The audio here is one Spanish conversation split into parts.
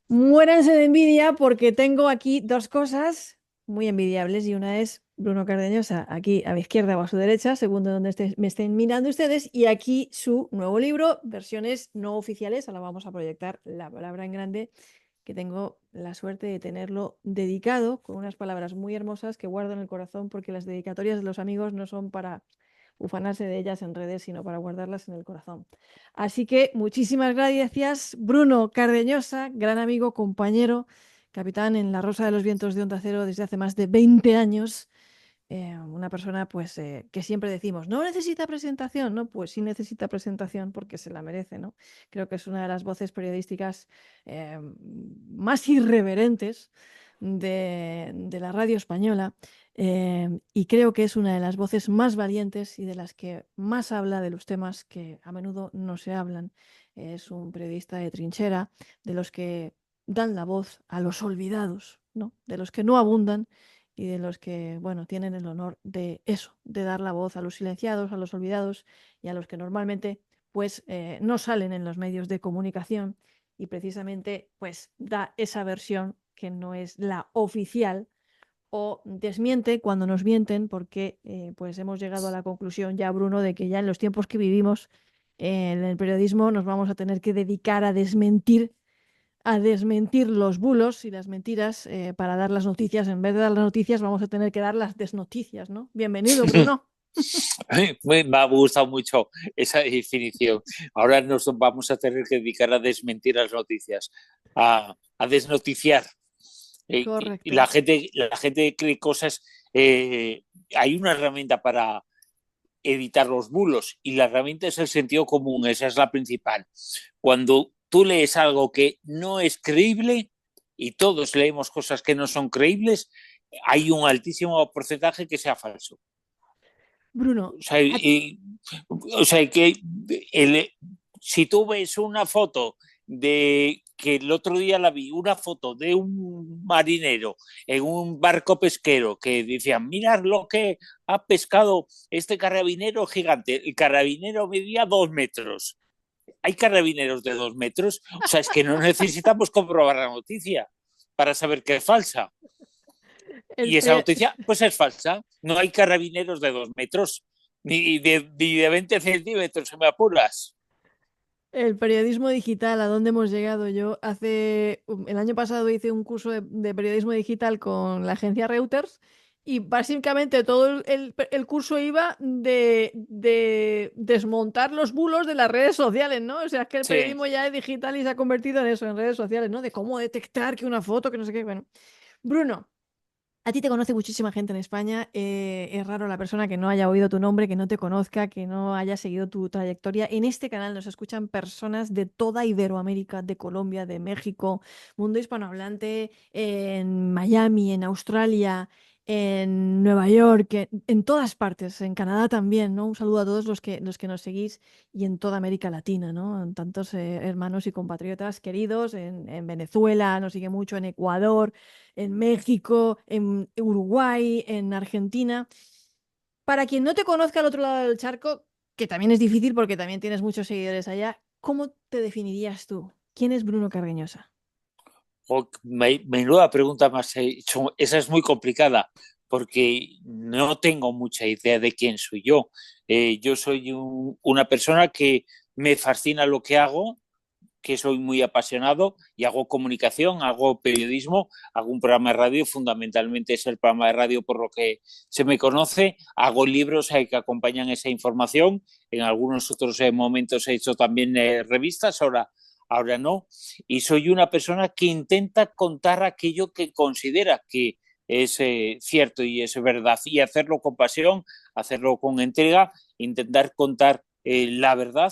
Muéranse de envidia porque tengo aquí dos cosas muy envidiables y una es Bruno Cardeñosa, aquí a mi izquierda o a su derecha, según de donde me estén mirando ustedes, y aquí su nuevo libro, versiones no oficiales, ahora vamos a proyectar la palabra en grande, que tengo la suerte de tenerlo dedicado con unas palabras muy hermosas que guardo en el corazón porque las dedicatorias de los amigos no son para ufanarse de ellas en redes, sino para guardarlas en el corazón. Así que muchísimas gracias, Bruno Cardeñosa, gran amigo, compañero, capitán en La Rosa de los Vientos de Onda Cero desde hace más de 20 años. Una persona pues que siempre decimos, no necesita presentación, ¿no? Pues sí necesita presentación porque se la merece, ¿no? Creo que es una de las voces periodísticas más irreverentes de la radio española y creo que es una de las voces más valientes y de las que más habla de los temas que a menudo no se hablan. Es un periodista de trinchera, de los que dan la voz a los olvidados, ¿no? De los que no abundan y de los que, bueno, tienen el honor de eso, de dar la voz a los silenciados, a los olvidados y a los que normalmente, pues, no salen en los medios de comunicación y precisamente, pues, da esa versión que no es la oficial o desmiente cuando nos mienten, porque pues hemos llegado a la conclusión ya, Bruno, de que ya en los tiempos que vivimos en el periodismo nos vamos a tener que dedicar a desmentir los bulos y las mentiras para dar las noticias. En vez de dar las noticias, vamos a tener que dar las desnoticias, ¿no? Bienvenido, Bruno. Me ha gustado mucho esa definición. Ahora nos vamos a tener que dedicar a desmentir las noticias, a desnoticiar. Y Correcto. la gente cree cosas. eh, Hay una herramienta para evitar los bulos y la herramienta es el sentido común, esa es la principal. Cuando tú lees algo que no es creíble, y todos leemos cosas que no son creíbles, hay un altísimo porcentaje que sea falso. Bruno, O sea, que si tú ves una foto de que el otro día la vi, una foto de un marinero en un barco pesquero que decían, mirad lo que ha pescado este carabinero gigante. El carabinero medía 2 metros. Hay carabineros de 2 metros. O sea, es que no necesitamos comprobar la noticia para saber que es falsa. el, Y esa pe- noticia, pues es falsa. No hay carabineros de 2 metros, ni de 20 centímetros, si me apuras. el periodismo digital, ¿a dónde hemos llegado? Yo el año pasado hice un curso de periodismo digital con la agencia Reuters y básicamente todo el curso iba de desmontar los bulos de las redes sociales, ¿no? O sea, es que el Sí. periodismo ya es digital y se ha convertido en eso, en redes sociales, ¿no? De cómo detectar que una foto, que no sé qué. Bueno, Bruno. A ti te conoce muchísima gente en España. Es raro la persona que no haya oído tu nombre, que no te conozca, que no haya seguido tu trayectoria. En este canal nos escuchan personas de toda Iberoamérica, de Colombia, de México, mundo hispanohablante, en Miami, en Australia, en Nueva York, en todas partes, en Canadá también, ¿no? Un saludo a todos los que nos seguís y en toda América Latina, ¿no? En tantos hermanos y compatriotas queridos, en Venezuela, nos sigue mucho, en Ecuador, en México, en Uruguay, en Argentina. Para quien no te conozca al otro lado del charco, que también es difícil porque también tienes muchos seguidores allá, ¿cómo te definirías tú? ¿Quién es Bruno Cardeñosa? Menuda pregunta más he hecho. Esa es muy complicada porque no tengo mucha idea de quién soy yo. Yo soy una persona que me fascina lo que hago, que soy muy apasionado y hago comunicación, hago periodismo, hago un programa de radio, fundamentalmente es el programa de radio por lo que se me conoce, hago libros que acompañan esa información, en algunos otros momentos he hecho también revistas, ahora no, y soy una persona que intenta contar aquello que considera que es cierto y es verdad, y hacerlo con pasión, hacerlo con entrega, intentar contar la verdad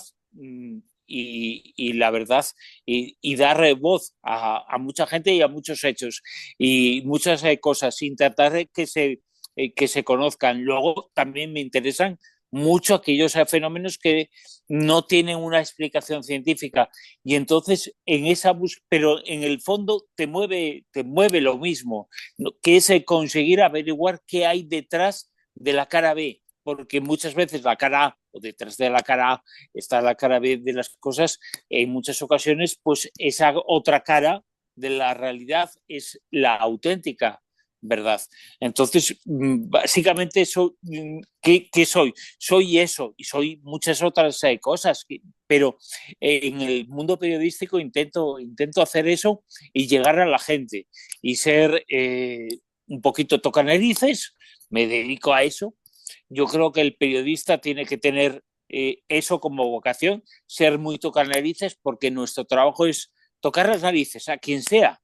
y la verdad y dar voz a, mucha gente y a muchos hechos y muchas cosas sin tratar de que se conozcan. Luego también me interesan mucho aquellos fenómenos que no tienen una explicación científica y entonces en esa búsqueda, pero en el fondo te mueve lo mismo, ¿no? Que es conseguir averiguar qué hay detrás de la cara B, porque muchas veces la cara A o detrás de la cara A está la cara B de las cosas, en muchas ocasiones, pues esa otra cara de la realidad es la auténtica verdad. Entonces, básicamente, ¿qué soy? Soy eso y soy muchas otras cosas, pero en el mundo periodístico intento hacer eso y llegar a la gente y ser un poquito tocanerices, me dedico a eso. Yo creo que el periodista tiene que tener eso como vocación, ser muy tocanerices, porque nuestro trabajo es tocar las narices a quien sea,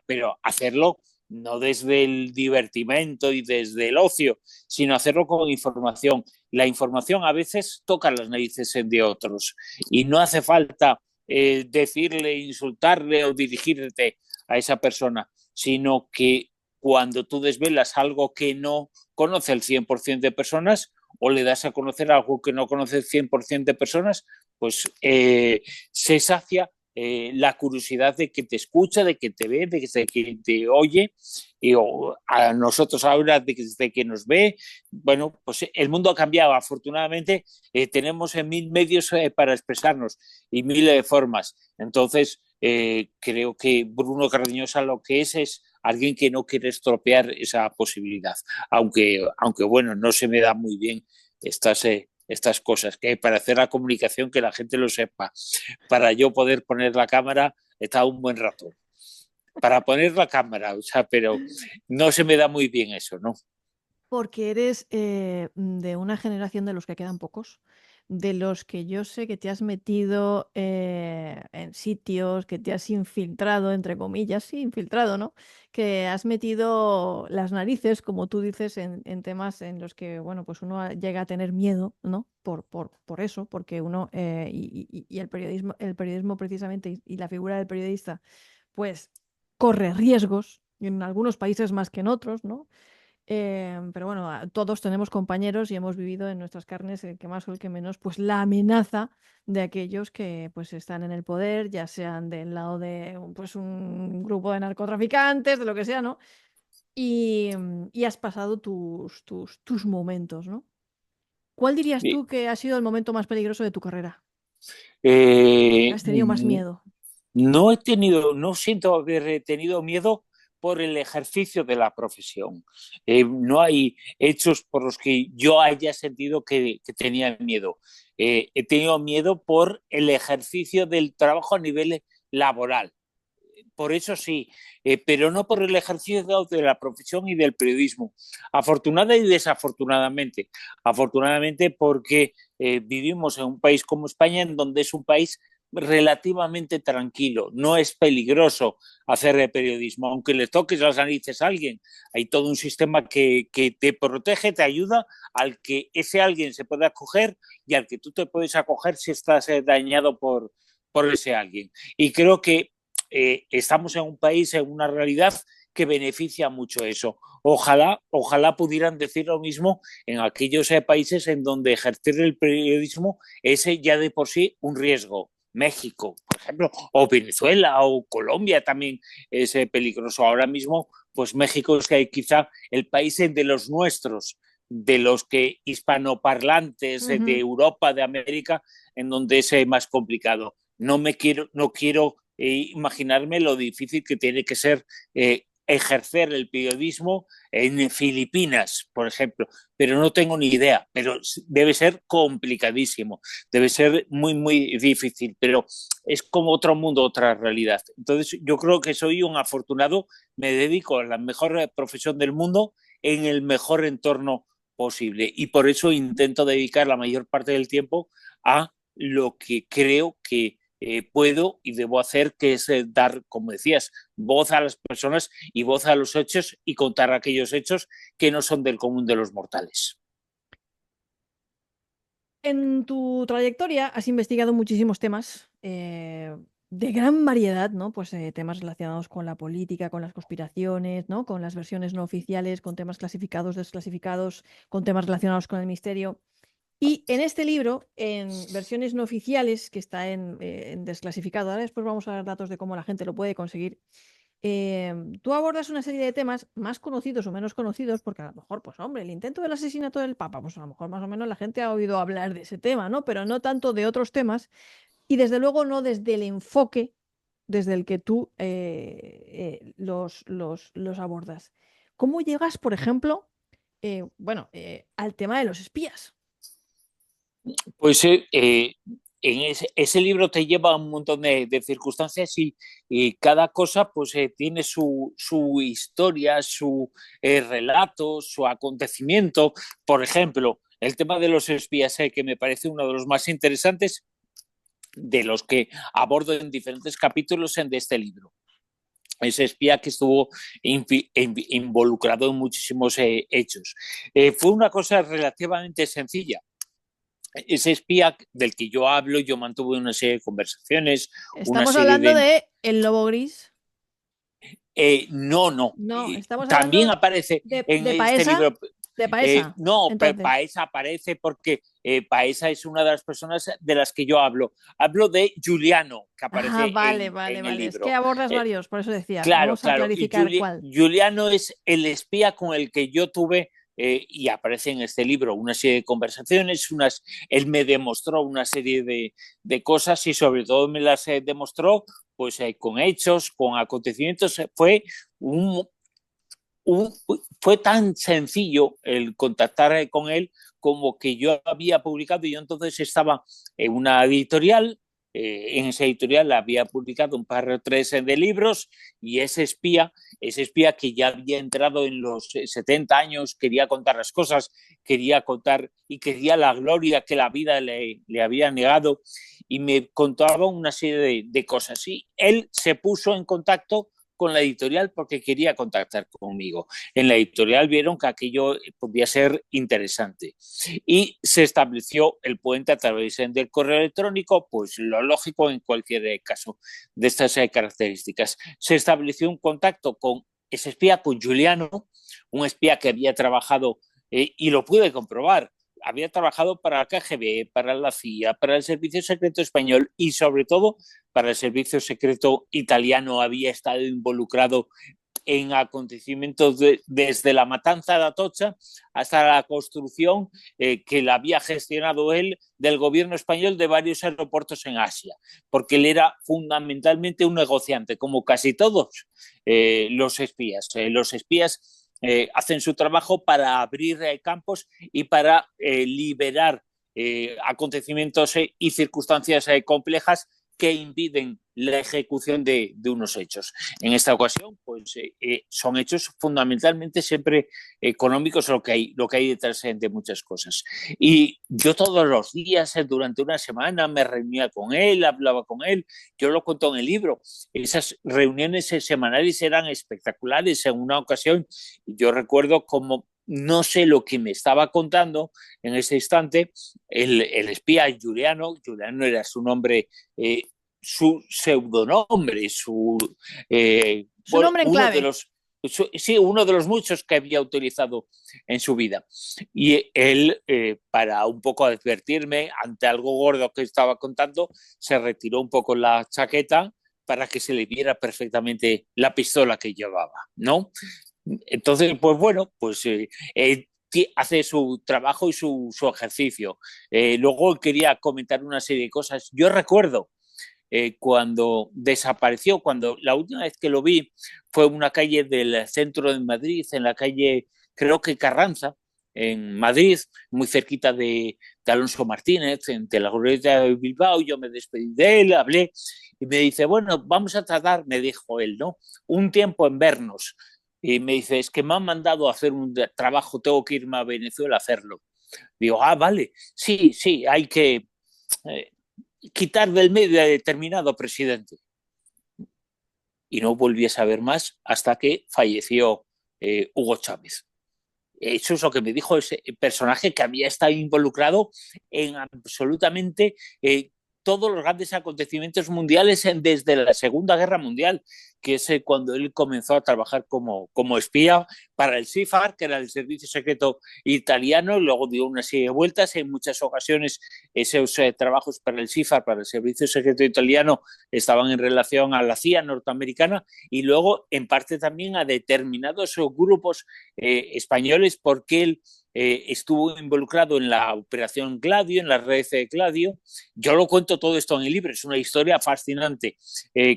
pero hacerlo no desde el divertimento y desde el ocio, sino hacerlo con información. La información a veces toca las narices de otros y no hace falta decirle, insultarle o dirigirte a esa persona, sino que cuando tú desvelas algo que no conoce el 100% de personas o le das a conocer algo que no conoce el 100% de personas, pues se sacia la curiosidad de que te escucha, de que te ve, de que te oye, y a nosotros ahora de que nos ve. Bueno, pues el mundo ha cambiado, afortunadamente tenemos 1000 medios para expresarnos y 1000 formas. Entonces, creo que Bruno Cardeñosa lo que es alguien que no quiere estropear esa posibilidad, aunque bueno, no se me da muy bien estas cosas, que para hacer la comunicación que la gente lo sepa, para yo poder poner la cámara, está un buen rato. Para poner la cámara, o sea, pero no se me da muy bien eso, ¿no? Porque eres de una generación de los que quedan pocos, de los que yo sé que te has metido en sitios, que te has infiltrado, entre comillas, sí, infiltrado, ¿no? Que has metido las narices, como tú dices, en temas en los que, bueno, pues uno llega a tener miedo, ¿no? Por eso, porque uno, y el periodismo precisamente, y la figura del periodista, pues corre riesgos, en algunos países más que en otros, ¿no? Pero bueno, todos tenemos compañeros y hemos vivido en nuestras carnes, el que más o el que menos, pues la amenaza de aquellos que pues están en el poder, ya sean del lado de pues un grupo de narcotraficantes, de lo que sea, ¿no? Y has pasado tus momentos, ¿no? ¿Cuál dirías tú que ha sido el momento más peligroso de tu carrera? Eh, ¿Has tenido más miedo? no siento haber tenido miedo por el ejercicio de la profesión. No hay hechos por los que yo haya sentido que tenía miedo. He tenido miedo por el ejercicio del trabajo a nivel laboral, por eso sí, pero no por el ejercicio de la profesión y del periodismo. Afortunada y desafortunadamente. Afortunadamente porque vivimos en un país como España, en donde es un país relativamente tranquilo, no es peligroso hacer periodismo, aunque le toques las narices a alguien, hay todo un sistema que te protege, te ayuda al que ese alguien se pueda acoger y al que tú te puedes acoger si estás dañado por ese alguien. Y creo que estamos en un país, en una realidad que beneficia mucho eso. Ojalá pudieran decir lo mismo en aquellos países en donde ejercer el periodismo es ya de por sí un riesgo. México, por ejemplo, o Venezuela o Colombia también es peligroso. Ahora mismo, pues México es quizá el país de los nuestros, de los que hispanoparlantes de Europa, de América, en donde es más complicado. No quiero imaginarme lo difícil que tiene que ser ejercer el periodismo en Filipinas, por ejemplo, pero no tengo ni idea, pero debe ser complicadísimo, debe ser muy difícil, pero es como otro mundo, otra realidad. Entonces yo creo que soy un afortunado, me dedico a la mejor profesión del mundo en el mejor entorno posible y por eso intento dedicar la mayor parte del tiempo a lo que creo que puedo y debo hacer, que es dar, como decías, voz a las personas y voz a los hechos y contar aquellos hechos que no son del común de los mortales. En tu trayectoria has investigado muchísimos temas de gran variedad, ¿no? Pues temas relacionados con la política, con las conspiraciones, ¿no? Con las versiones no oficiales, con temas clasificados, desclasificados, con temas relacionados con el misterio. Y en este libro, en versiones no oficiales, que está en desclasificado, ahora después vamos a ver datos de cómo la gente lo puede conseguir. Tú abordas una serie de temas más conocidos o menos conocidos, porque a lo mejor, pues hombre, el intento del asesinato del Papa, pues a lo mejor más o menos la gente ha oído hablar de ese tema, ¿no? Pero no tanto de otros temas y desde luego no desde el enfoque desde el que tú los abordas. ¿Cómo llegas, por ejemplo, al tema de los espías? Pues en ese libro te lleva a un montón de circunstancias y cada cosa pues tiene su historia, su relato, su acontecimiento. Por ejemplo, el tema de los espías, que me parece uno de los más interesantes, de los que abordo en diferentes capítulos de este libro. Ese espía que estuvo involucrado en muchísimos hechos. Fue una cosa relativamente sencilla. Ese espía del que yo hablo, yo mantuve una serie de conversaciones, una Estamos serie hablando de... de El Lobo Gris. No, no. No, estamos También hablando aparece en de este Paesa. libro. De Paesa, No, entonces. Paesa aparece porque Paesa es una de las personas de las que yo hablo. Hablo de Giuliano, que Ah, aparece vale, vale, en el vale. Es que libro. abordas Eh, varios, por eso decía. Claro, Vamos a claro. Y clarificar cuál. Giuliano es el espía con el que yo tuve, y aparece en este libro, una serie de conversaciones, él me demostró una serie de cosas y sobre todo me las demostró pues con hechos, con acontecimientos. Un, un, fue tan sencillo el contactar con él como que yo había publicado, y yo entonces estaba en una editorial, en esa editorial había publicado un par o tres de libros, y ese espía que ya había entrado en los 70 años, quería contar las cosas, quería contar y quería la gloria que la vida le había negado, y me contaba una serie de cosas. Y él se puso en contacto con la editorial porque quería contactar conmigo. En la editorial vieron que aquello podía ser interesante y se estableció el puente a través del correo electrónico, pues lo lógico en cualquier caso de estas características. Se estableció un contacto con ese espía, con Giuliano, un espía que había trabajado, y lo pude comprobar, había trabajado para la KGB, para la CIA, para el Servicio Secreto Español y sobre todo para el Servicio Secreto Italiano. Había estado involucrado en acontecimientos desde la matanza de Atocha hasta la construcción, que la había gestionado él, del gobierno español de varios aeropuertos en Asia, porque él era fundamentalmente un negociante, como casi todos los espías. Los espías hacen su trabajo para abrir campos y para liberar acontecimientos y circunstancias complejas que impiden la ejecución de unos hechos. En esta ocasión, pues son hechos fundamentalmente siempre económicos, lo que hay detrás de muchas cosas. Y yo todos los días, durante una semana, me reunía con él, hablaba con él, yo lo cuento en el libro. Esas reuniones semanales eran espectaculares. En una ocasión, yo recuerdo como no sé lo que me estaba contando en ese instante, el espía Giuliano era su nombre, su pseudonombre, Su nombre en uno de clave. los, sí, uno de los muchos que había utilizado en su vida. Y él, para un poco advertirme ante algo gordo que estaba contando, se retiró un poco la chaqueta para que se le viera perfectamente la pistola que llevaba, ¿no? Entonces, pues bueno, pues hace su trabajo y su ejercicio. Luego quería comentar una serie de cosas. Yo recuerdo cuando desapareció, cuando la última vez que lo vi fue en una calle del centro de Madrid, en la calle, creo que Carranza, en Madrid, muy cerquita de Alonso Martínez, entre la Glorieta de Bilbao. Yo me despedí de él, hablé y me dice, bueno, vamos a tratar, me dijo él, ¿no? Un tiempo en vernos. Y me dice, es que me han mandado a hacer un trabajo, tengo que irme a Venezuela a hacerlo. Digo, ah, vale, sí, sí, hay que quitar del medio a determinado presidente. Y no volví a saber más hasta que falleció Hugo Chávez. Eso es lo que me dijo ese personaje que había estado involucrado en absolutamente todos los grandes acontecimientos mundiales desde la Segunda Guerra Mundial. que es cuando él comenzó a trabajar como espía para el SIFAR, que era el Servicio Secreto Italiano, y luego dio una serie de vueltas. En muchas ocasiones esos trabajos para el SIFAR, para el Servicio Secreto Italiano, estaban en relación a la CIA norteamericana y luego en parte también a determinados grupos españoles, porque él estuvo involucrado en la operación Gladio, en la red de Gladio. Yo lo cuento todo esto en el libro, es una historia fascinante,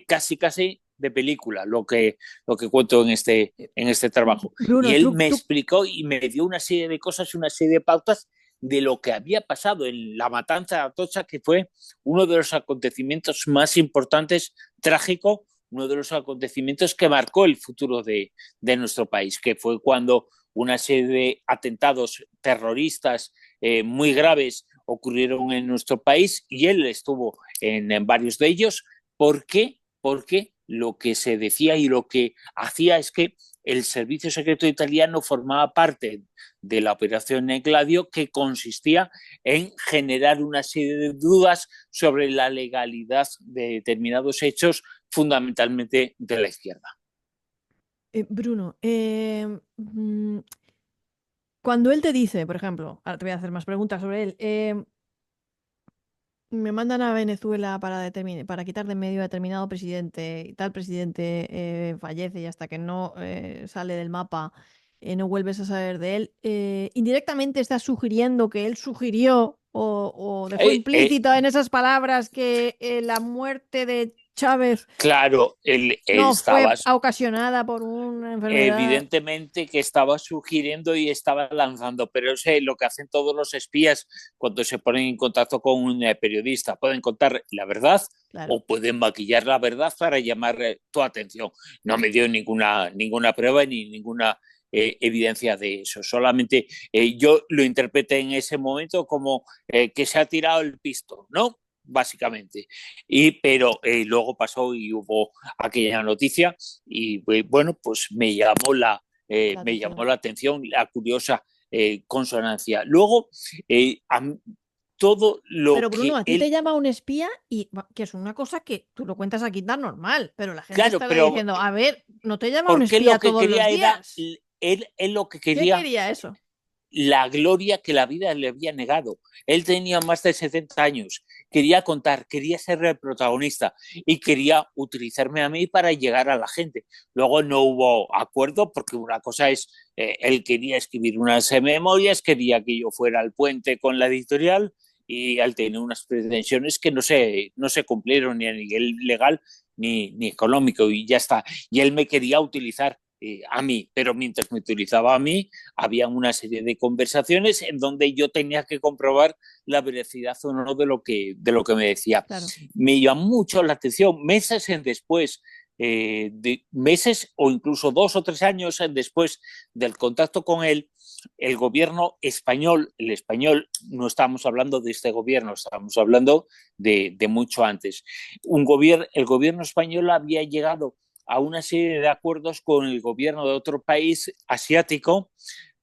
casi de película, lo que cuento en este trabajo. Y Bruno, él me explicó y me dio una serie de cosas, una serie de pautas de lo que había pasado en la matanza de Atocha, que fue uno de los acontecimientos más importantes, trágico, uno de los acontecimientos que marcó el futuro de nuestro país, que fue cuando una serie de atentados terroristas muy graves ocurrieron en nuestro país y él estuvo en varios de ellos. ¿Por qué? Porque lo que se decía y lo que hacía es que el Servicio Secreto Italiano formaba parte de la operación Gladio, que consistía en generar una serie de dudas sobre la legalidad de determinados hechos, fundamentalmente de la izquierda. Bruno, cuando él te dice, por ejemplo, ahora te voy a hacer más preguntas sobre él, me mandan a Venezuela para quitar de en medio a determinado presidente y tal presidente fallece y hasta que no sale del mapa no vuelves a saber de él. Indirectamente estás sugiriendo que él sugirió o dejó implícito en esas palabras que la muerte de Chávez Claro, él no estaba fue ocasionada por una enfermedad. evidentemente que estaba sugiriendo y estaba lanzando, pero es lo que hacen todos los espías cuando se ponen en contacto con un periodista. Pueden contar la verdad Claro. o pueden maquillar la verdad para llamar tu atención. No me dio ninguna prueba ni ninguna evidencia de eso. Solamente yo lo interpreté en ese momento como que se ha tirado el pistón, ¿no? Básicamente. Pero luego pasó y hubo aquella noticia y bueno, pues me llamó la atención la curiosa consonancia. Luego, todo lo pero Bruno, que a ti te él... llama un espía y que es una cosa que tú lo cuentas aquí tan normal, pero la gente Claro, estará pero diciendo, a ver, no te llama un porque lo espía que todos los quería era, días. él lo que ¿Qué quería quería eso? la gloria que la vida le había negado. Él tenía más de 70 años, quería contar, quería ser el protagonista y quería utilizarme a mí para llegar a la gente. Luego no hubo acuerdo porque una cosa es, él quería escribir unas memorias, quería que yo fuera al puente con la editorial y él tenía unas pretensiones que no se cumplieron ni a nivel legal ni económico y ya está. Y él me quería utilizar a mí, pero mientras me utilizaba a mí, había una serie de conversaciones en donde yo tenía que comprobar la veracidad o no de lo que me decía. Claro. Me llamó mucho la atención meses después, meses o incluso 2 o 3 años después del contacto con él, el gobierno español, el español, no estamos hablando de este gobierno, estamos hablando de mucho antes. El gobierno español había llegado a una serie de acuerdos con el gobierno de otro país asiático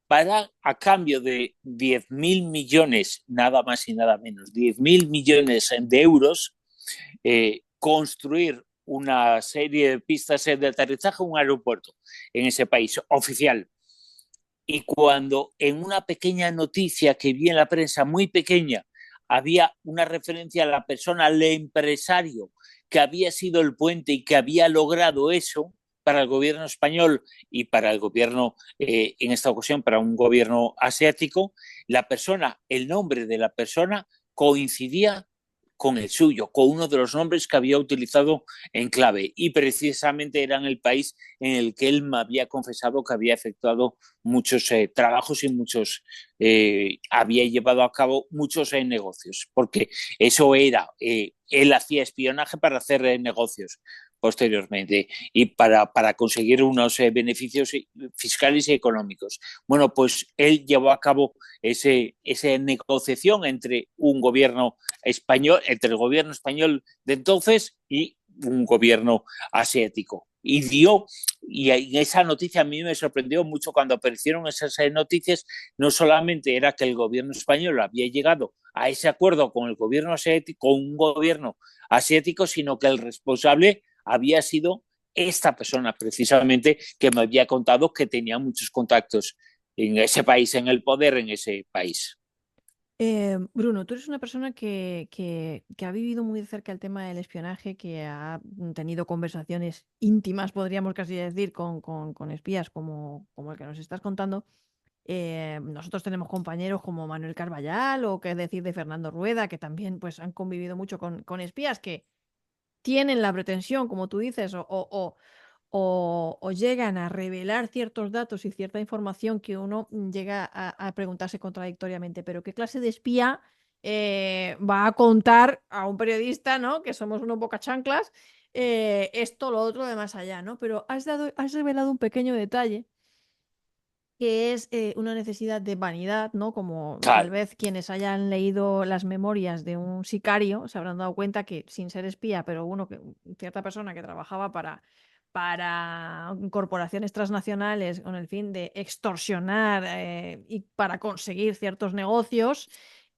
para, a cambio de 10.000 millones, nada más y nada menos, 10.000 millones de euros, construir una serie de pistas de aterrizaje, un aeropuerto en ese país oficial. Y cuando en una pequeña noticia que vi en la prensa, muy pequeña, había una referencia a la persona, al empresario que había sido el puente y que había logrado eso para el gobierno español y para el gobierno, en esta ocasión, para un gobierno asiático, la persona, el nombre de la persona coincidía con el suyo, con uno de los nombres que había utilizado en clave y precisamente era en el país en el que él me había confesado que había efectuado muchos trabajos y había llevado a cabo muchos negocios, porque eso era, él hacía espionaje para hacer negocios posteriormente y para conseguir unos beneficios fiscales y económicos. Bueno, pues él llevó a cabo esa negociación entre un gobierno español, entre el gobierno español de entonces y un gobierno asiático. Y esa noticia a mí me sorprendió mucho cuando aparecieron esas noticias, no solamente era que el gobierno español había llegado a ese acuerdo con el gobierno asiático, con un gobierno asiático, sino que el responsable había sido esta persona precisamente que me había contado que tenía muchos contactos en ese país, en el poder en ese país. Bruno, tú eres una persona que ha vivido muy de cerca el tema del espionaje, que ha tenido conversaciones íntimas, podríamos casi decir, con espías como el que nos estás contando. Nosotros tenemos compañeros como Manuel Carballal o qué decir de Fernando Rueda, que también pues, han convivido mucho con espías que tienen la pretensión, como tú dices, o llegan a revelar ciertos datos y cierta información que uno llega a preguntarse contradictoriamente, pero ¿qué clase de espía va a contar a un periodista, ¿no? Que somos unos bocachanclas, esto, lo otro, de más allá, ¿no? Pero has revelado un pequeño detalle que es una necesidad de vanidad, ¿no? Como tal Claro, vez quienes hayan leído las memorias de un sicario se habrán dado cuenta que sin ser espía, pero uno que cierta persona que trabajaba para corporaciones transnacionales con el fin de extorsionar y para conseguir ciertos negocios,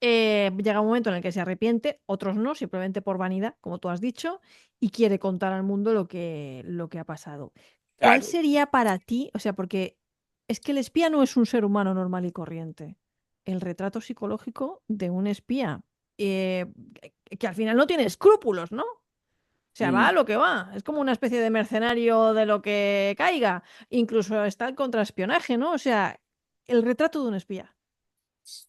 llega un momento en el que se arrepiente, otros no, simplemente por vanidad, como tú has dicho, y quiere contar al mundo lo que ha pasado. ¿Cuál claro. sería para ti? O sea, porque es que el espía no es un ser humano normal y corriente. El retrato psicológico de un espía, eh, que al final no tiene escrúpulos, ¿no? O sea, va a Mm. lo que va. Es como una especie de mercenario de lo que caiga. Incluso está el contraespionaje, ¿no? O sea, el retrato de un espía.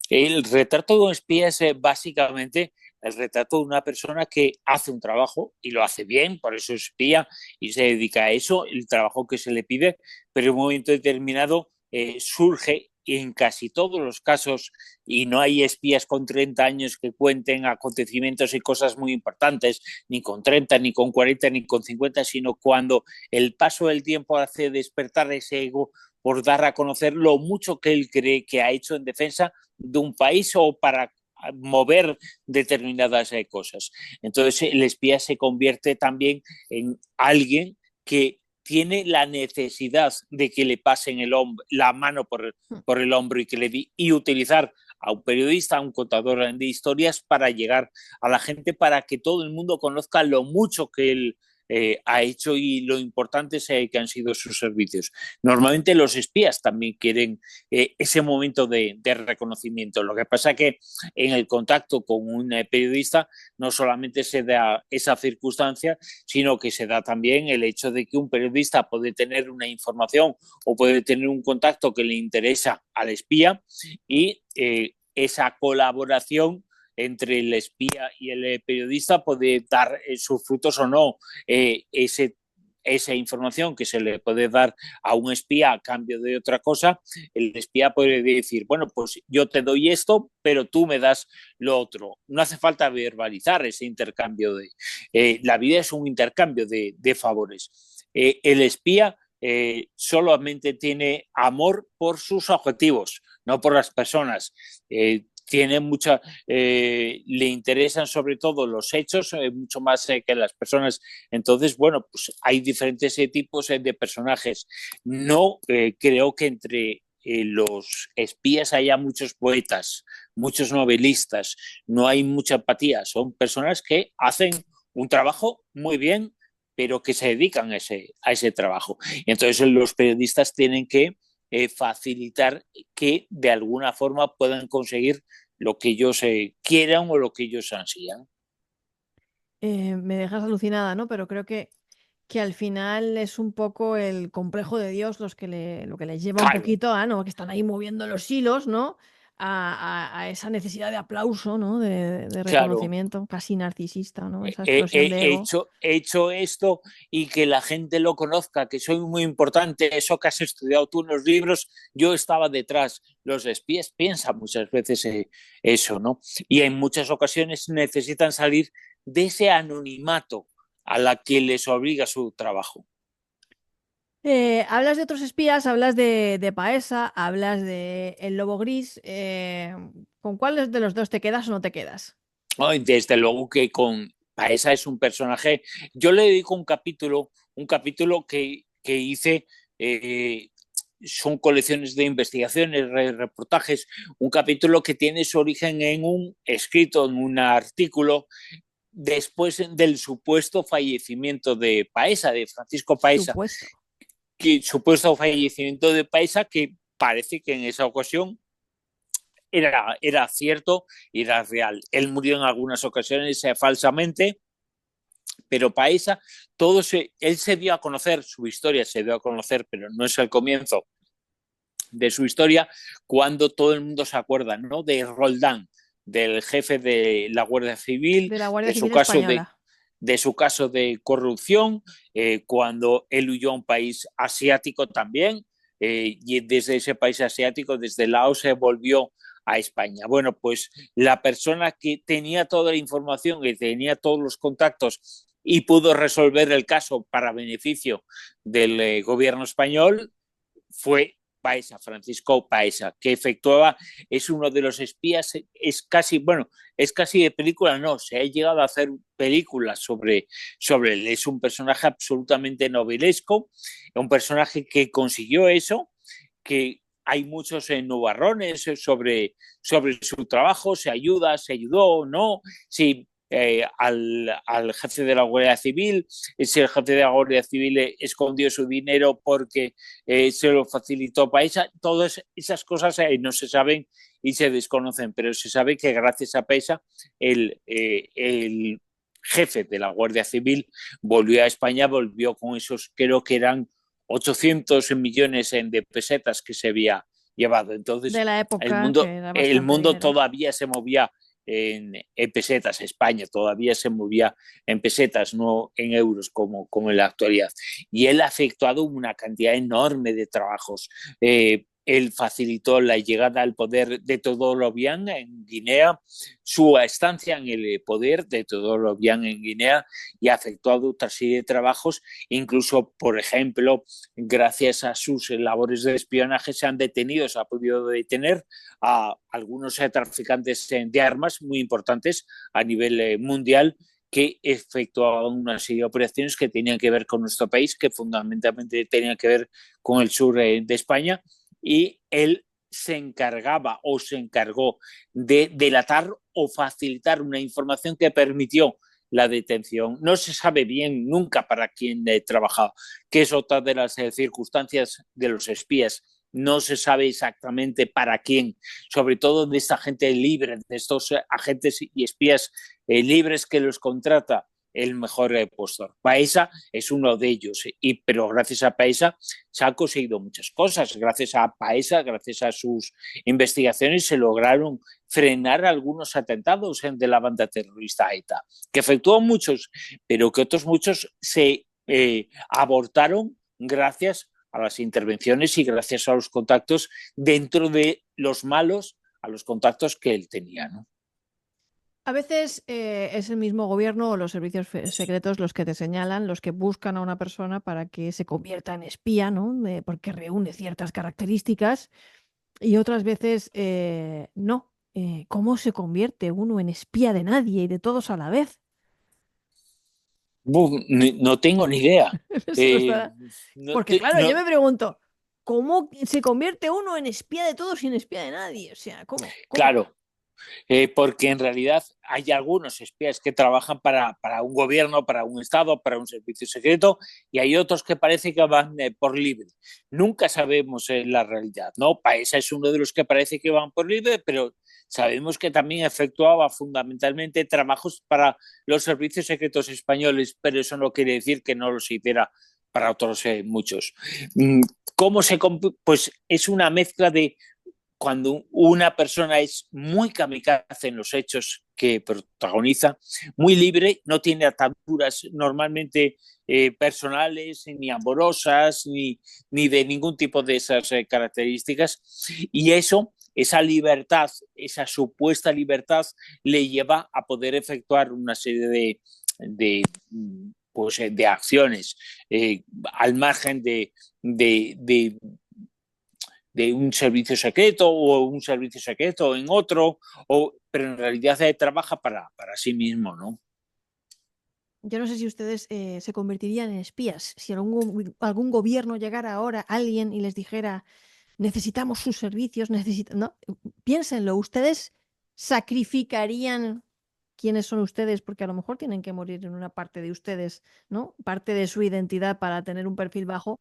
El retrato de un espía es básicamente el retrato de una persona que hace un trabajo y lo hace bien, por eso es espía y se dedica a eso, el trabajo que se le pide, pero en un momento determinado surge en casi todos los casos, y no hay espías con 30 años que cuenten acontecimientos y cosas muy importantes, ni con 30, ni con 40, ni con 50, sino cuando el paso del tiempo hace despertar ese ego por dar a conocer lo mucho que él cree que ha hecho en defensa de un país o para mover determinadas cosas. Entonces el espía se convierte también en alguien que tiene la necesidad de que le pasen la mano por el hombro y, y utilizar a un periodista, a un contador de historias para llegar a la gente, para que todo el mundo conozca lo mucho que él ha hecho y lo importantes que han sido sus servicios. Normalmente los espías también quieren ese momento de reconocimiento. Lo que pasa es que en el contacto con un periodista no solamente se da esa circunstancia, sino que se da también el hecho de que un periodista puede tener una información o puede tener un contacto que le interesa al espía y esa colaboración entre el espía y el periodista puede dar sus frutos o no. Esa información que se le puede dar a un espía a cambio de otra cosa, el espía puede decir, bueno, pues yo te doy esto, pero tú me das lo otro. No hace falta verbalizar ese intercambio la vida es un intercambio de favores. El espía solamente tiene amor por sus objetivos, no por las personas. Tiene mucha, le interesan sobre todo los hechos, mucho más que las personas. Entonces, bueno, pues hay diferentes tipos de personajes. No creo que entre los espías haya muchos poetas, muchos novelistas, no hay mucha empatía, son personas que hacen un trabajo muy bien, pero que se dedican a ese trabajo. Y entonces los periodistas tienen que facilitar que de alguna forma puedan conseguir lo que ellos quieran o lo que ellos ansían. Me dejas alucinada, ¿no? Pero creo que al final es un poco el complejo de Dios lo que les lleva un Claro, poquito a, ¿no? Que están ahí moviendo los hilos, ¿no? A esa necesidad de aplauso, ¿no? De claro. reconocimiento, casi narcisista, ¿no? Esa explosión de ego. He hecho esto y que la gente lo conozca, que soy muy importante, eso que has estudiado tú en los libros, yo estaba detrás. Los espías piensan muchas veces eso, ¿no? Y en muchas ocasiones necesitan salir de ese anonimato a la que les obliga su trabajo. Hablas de otros espías, hablas de Paesa, hablas de El Lobo Gris. ¿Con cuál de los dos te quedas o no te quedas? ¿No? Y desde luego que con Paesa es un personaje. Yo le dedico un capítulo que hice. Son colecciones de investigaciones, reportajes, un capítulo que tiene su origen en un escrito, en un artículo después del supuesto fallecimiento de Paesa, de Francisco Paesa, Supuesto. que supuesto fallecimiento de Paesa, que parece que en esa ocasión era cierto y era real. Él murió en algunas ocasiones falsamente, pero Paesa, él se dio a conocer, su historia se dio a conocer, pero no es el comienzo de su historia, cuando todo el mundo se acuerda, ¿no? De Roldán, del jefe de la Guardia Civil, De la Guardia de su Civil caso Española. de su caso de corrupción, cuando él huyó a un país asiático también, y desde ese país asiático, desde Laos, se volvió a España. Bueno, pues la persona que tenía toda la información, que tenía todos los contactos y pudo resolver el caso para beneficio del gobierno español fue Paesa, Francisco Paesa, que efectuaba, es uno de los espías, es casi de película, no, se ha llegado a hacer películas sobre él, es un personaje absolutamente novelesco, un personaje que consiguió eso, que hay muchos nubarrones sobre su trabajo, se ayudó, no, si al jefe de la Guardia Civil, si el jefe de la Guardia Civil escondió su dinero porque se lo facilitó Paesa, todas esas cosas no se saben y se desconocen, pero se sabe que gracias a Paesa el jefe de la Guardia Civil volvió a España, volvió con esos, creo que eran 800 millones de pesetas que se había llevado. De Entonces, la época, que era el bastante mundo dinero. todavía se movía en pesetas, España todavía se movía en pesetas, no en euros como en la actualidad. Y él ha efectuado una cantidad enorme de trabajos. Él facilitó la llegada al poder de Teodoro Obiang en Guinea, su estancia en el poder de Teodoro Obiang en Guinea, y ha efectuado otra serie de trabajos, incluso, por ejemplo, gracias a sus labores de espionaje se han detenido, se ha podido detener a algunos traficantes de armas muy importantes a nivel mundial, que efectuaban una serie de operaciones que tenían que ver con nuestro país, que fundamentalmente tenían que ver con el sur de España, y él se encargaba o se encargó de delatar o facilitar una información que permitió la detención. No se sabe bien nunca para quién trabajaba, que es otra de las circunstancias de los espías. No se sabe exactamente para quién, sobre todo de esta gente libre, de estos agentes y espías libres que los contrata el mejor postor. Paesa es uno de ellos, pero gracias a Paesa se han conseguido muchas cosas. Gracias a Paesa, gracias a sus investigaciones, se lograron frenar algunos atentados de la banda terrorista ETA, que efectuó muchos, pero que otros muchos se abortaron gracias a las intervenciones y gracias a los contactos dentro de los malos, a los contactos que él tenía, ¿no? A veces es el mismo gobierno o los servicios secretos los que te señalan, los que buscan a una persona para que se convierta en espía, ¿no? Porque reúne ciertas características y otras veces no. ¿Cómo se convierte uno en espía de nadie y de todos a la vez? No tengo ni idea. Eso está... No Porque claro, yo no, me pregunto, ¿cómo se convierte uno en espía de todos y en espía de nadie? O sea, ¿cómo? ¿Cómo? claro, porque en realidad hay algunos espías que trabajan para un gobierno, para un Estado, para un servicio secreto, y hay otros que parece que van por libre. Nunca sabemos la realidad, ¿no? Paesa es uno de los que parece que van por libre, pero sabemos que también efectuaba fundamentalmente trabajos para los servicios secretos españoles, pero eso no quiere decir que no los hiciera para otros muchos. Mm, ¿Cómo se Pues es una mezcla de cuando una persona es muy kamikaze en los hechos que protagoniza, muy libre, no tiene ataduras normalmente personales, ni amorosas, ni de ningún tipo de esas características. Y eso, esa libertad, esa supuesta libertad, le lleva a poder efectuar una serie de pues, de acciones al margen de de un servicio secreto o un servicio secreto en otro, pero en realidad trabaja para sí mismo, ¿no? Yo no sé si ustedes se convertirían en espías. Si algún gobierno llegara ahora, alguien, y les dijera, necesitamos sus servicios, no, piénsenlo, ¿ustedes sacrificarían quiénes son ustedes, porque a lo mejor tienen que morir en una parte de ustedes, ¿no? Parte de su identidad para tener un perfil bajo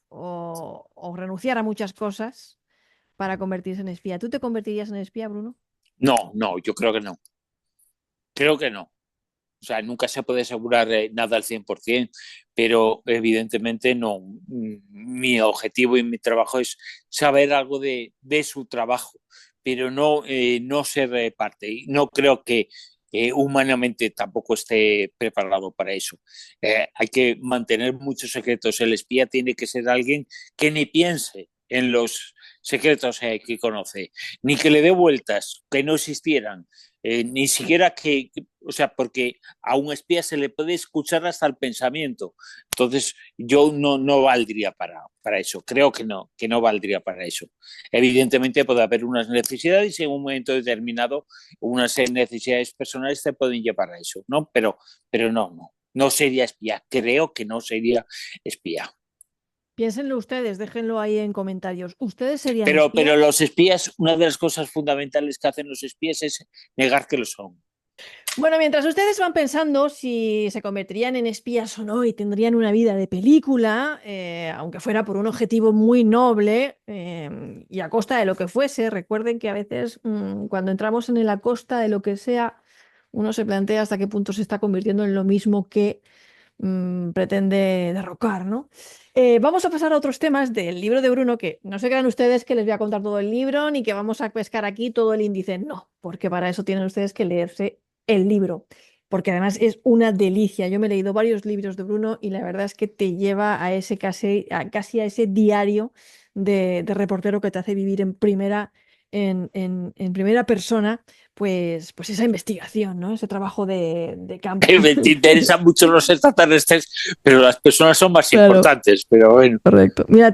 o renunciar a muchas cosas para convertirse en espía. ¿Tú te convertirías en espía, Bruno? No, yo creo que no. Creo que no. O sea, nunca se puede asegurar nada al 100%, pero evidentemente no. Mi objetivo y mi trabajo es saber algo de su trabajo, pero no se reparte. Y no creo que humanamente tampoco esté preparado para eso. Hay que mantener muchos secretos. El espía tiene que ser alguien que ni piense en los secretos que conoce, ni que le dé vueltas, que no existieran, ni siquiera o sea, porque a un espía se le puede escuchar hasta el pensamiento. Entonces, yo no valdría para eso. Creo que no valdría para eso. Evidentemente puede haber unas necesidades y en un momento determinado unas necesidades personales te pueden llevar a eso, ¿no? Pero no sería espía. Creo que no sería espía. Piénsenlo ustedes, déjenlo ahí en comentarios. ¿Ustedes serían Pero espías? los espías, una de las cosas fundamentales que hacen los espías es negar que lo son. Bueno, mientras ustedes van pensando si se convertirían en espías o no y tendrían una vida de película, aunque fuera por un objetivo muy noble y a costa de lo que fuese, recuerden que a veces cuando entramos en el a costa de lo que sea, uno se plantea hasta qué punto se está convirtiendo en lo mismo que pretende derrocar, ¿no? Vamos a pasar a otros temas del libro de Bruno, que no se crean ustedes que les voy a contar todo el libro ni que vamos a pescar aquí todo el índice, no, porque para eso tienen ustedes que leerse el libro, porque además es una delicia. Yo me he leído varios libros de Bruno y la verdad es que te lleva a ese casi a ese diario de reportero que te hace vivir en primera persona, pues esa investigación, ¿no? Ese trabajo de campo. Te interesan mucho los extraterrestres, pero las personas son más Claro, importantes. Pero bueno. correcto. Mira,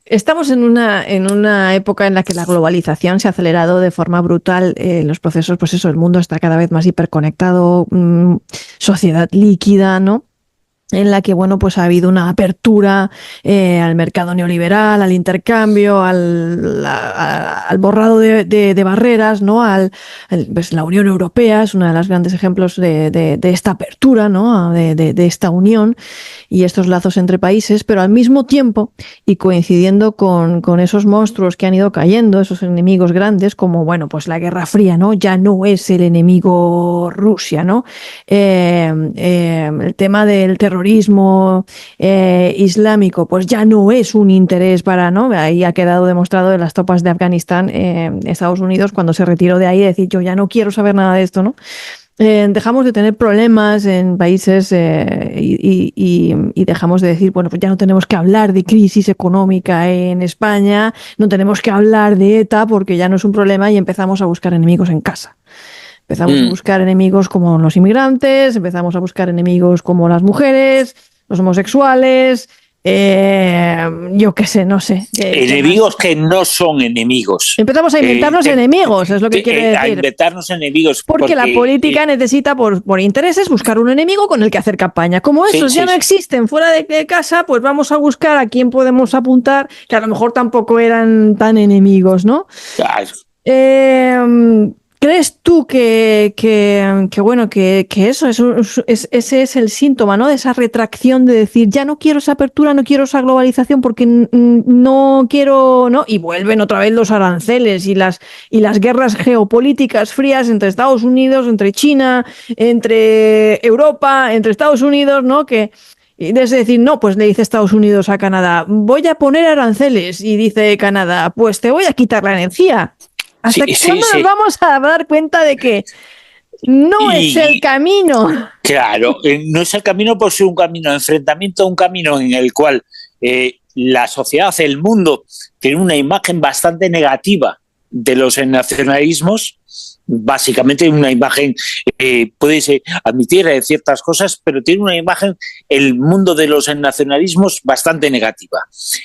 estamos en una época en la que la globalización se ha acelerado de forma brutal. Los procesos, pues eso, el mundo está cada vez más hiperconectado, sociedad líquida, ¿no? En la que, bueno, pues ha habido una apertura al mercado neoliberal, al intercambio, al borrado de barreras, ¿no? Pues la Unión Europea es uno de los grandes ejemplos de esta apertura, ¿no? De esta unión y estos lazos entre países, pero al mismo tiempo y coincidiendo con esos monstruos que han ido cayendo, esos enemigos grandes, como, bueno, pues la Guerra Fría, ¿no? Ya no es el enemigo Rusia, ¿no? El tema del terrorismo islámico, pues ya no es un interés para, ¿no? Ahí ha quedado demostrado en las tropas de Afganistán, Estados Unidos, cuando se retiró de ahí, decir, yo ya no quiero saber nada de esto, ¿no? Dejamos de tener problemas en países y dejamos de decir, bueno, pues ya no tenemos que hablar de crisis económica en España, no tenemos que hablar de ETA porque ya no es un problema y empezamos a buscar enemigos en casa. Empezamos a buscar enemigos como los inmigrantes, empezamos a buscar enemigos como las mujeres, los homosexuales, yo qué sé, no sé. Enemigos que no son enemigos. Empezamos a inventarnos enemigos, es lo que quiere decir. A inventarnos enemigos. Porque la política necesita, por intereses, buscar un enemigo con el que hacer campaña. Como esos ya no existen fuera de casa, pues vamos a buscar a quién podemos apuntar, que a lo mejor tampoco eran tan enemigos, ¿no? Claro. ¿Crees tú que bueno, que eso ese es el síntoma, ¿no? De esa retracción de decir, ya no quiero esa apertura, no quiero esa globalización porque no quiero, ¿no? Y vuelven otra vez los aranceles y las guerras geopolíticas frías entre Estados Unidos, entre China, entre Europa, entre Estados Unidos, ¿no? Es decir, no, pues le dice Estados Unidos a Canadá, voy a poner aranceles, y dice Canadá, pues te voy a quitar la energía. ¿Hasta cuándo nos vamos a dar cuenta de que no es el camino? Claro, no es el camino por ser un camino de enfrentamiento, un camino en el cual la sociedad, el mundo, tiene una imagen bastante negativa de los nacionalismos. Básicamente una imagen, puede admitir ciertas cosas, pero tiene una imagen, el mundo de los nacionalismos, bastante negativa.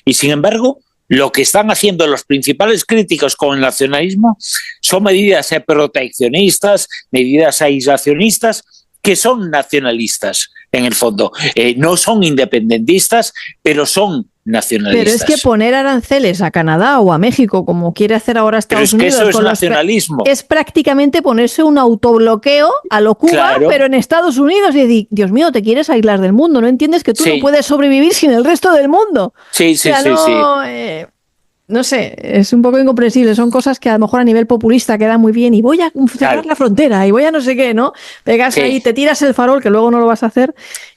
Y sin embargo, lo que están haciendo los principales críticos con el nacionalismo son medidas proteccionistas, medidas aislacionistas, que son nacionalistas en el fondo. No son independentistas, pero son nacionalistas. Pero es que poner aranceles a Canadá o a México, como quiere hacer ahora Estados Unidos, eso es nacionalismo. Es prácticamente ponerse un autobloqueo a lo Cuba, claro, pero en Estados Unidos, y decir, Dios mío, te quieres aislar del mundo, no entiendes que tú no puedes sobrevivir sin el resto del mundo. Sí, sí, no sé, es un poco incomprensible. Son cosas que a lo mejor a nivel populista quedan muy bien. Y voy a cerrar la frontera y voy a no sé qué, ¿no? Pegas ahí, te tiras el farol, que luego no lo vas a hacer,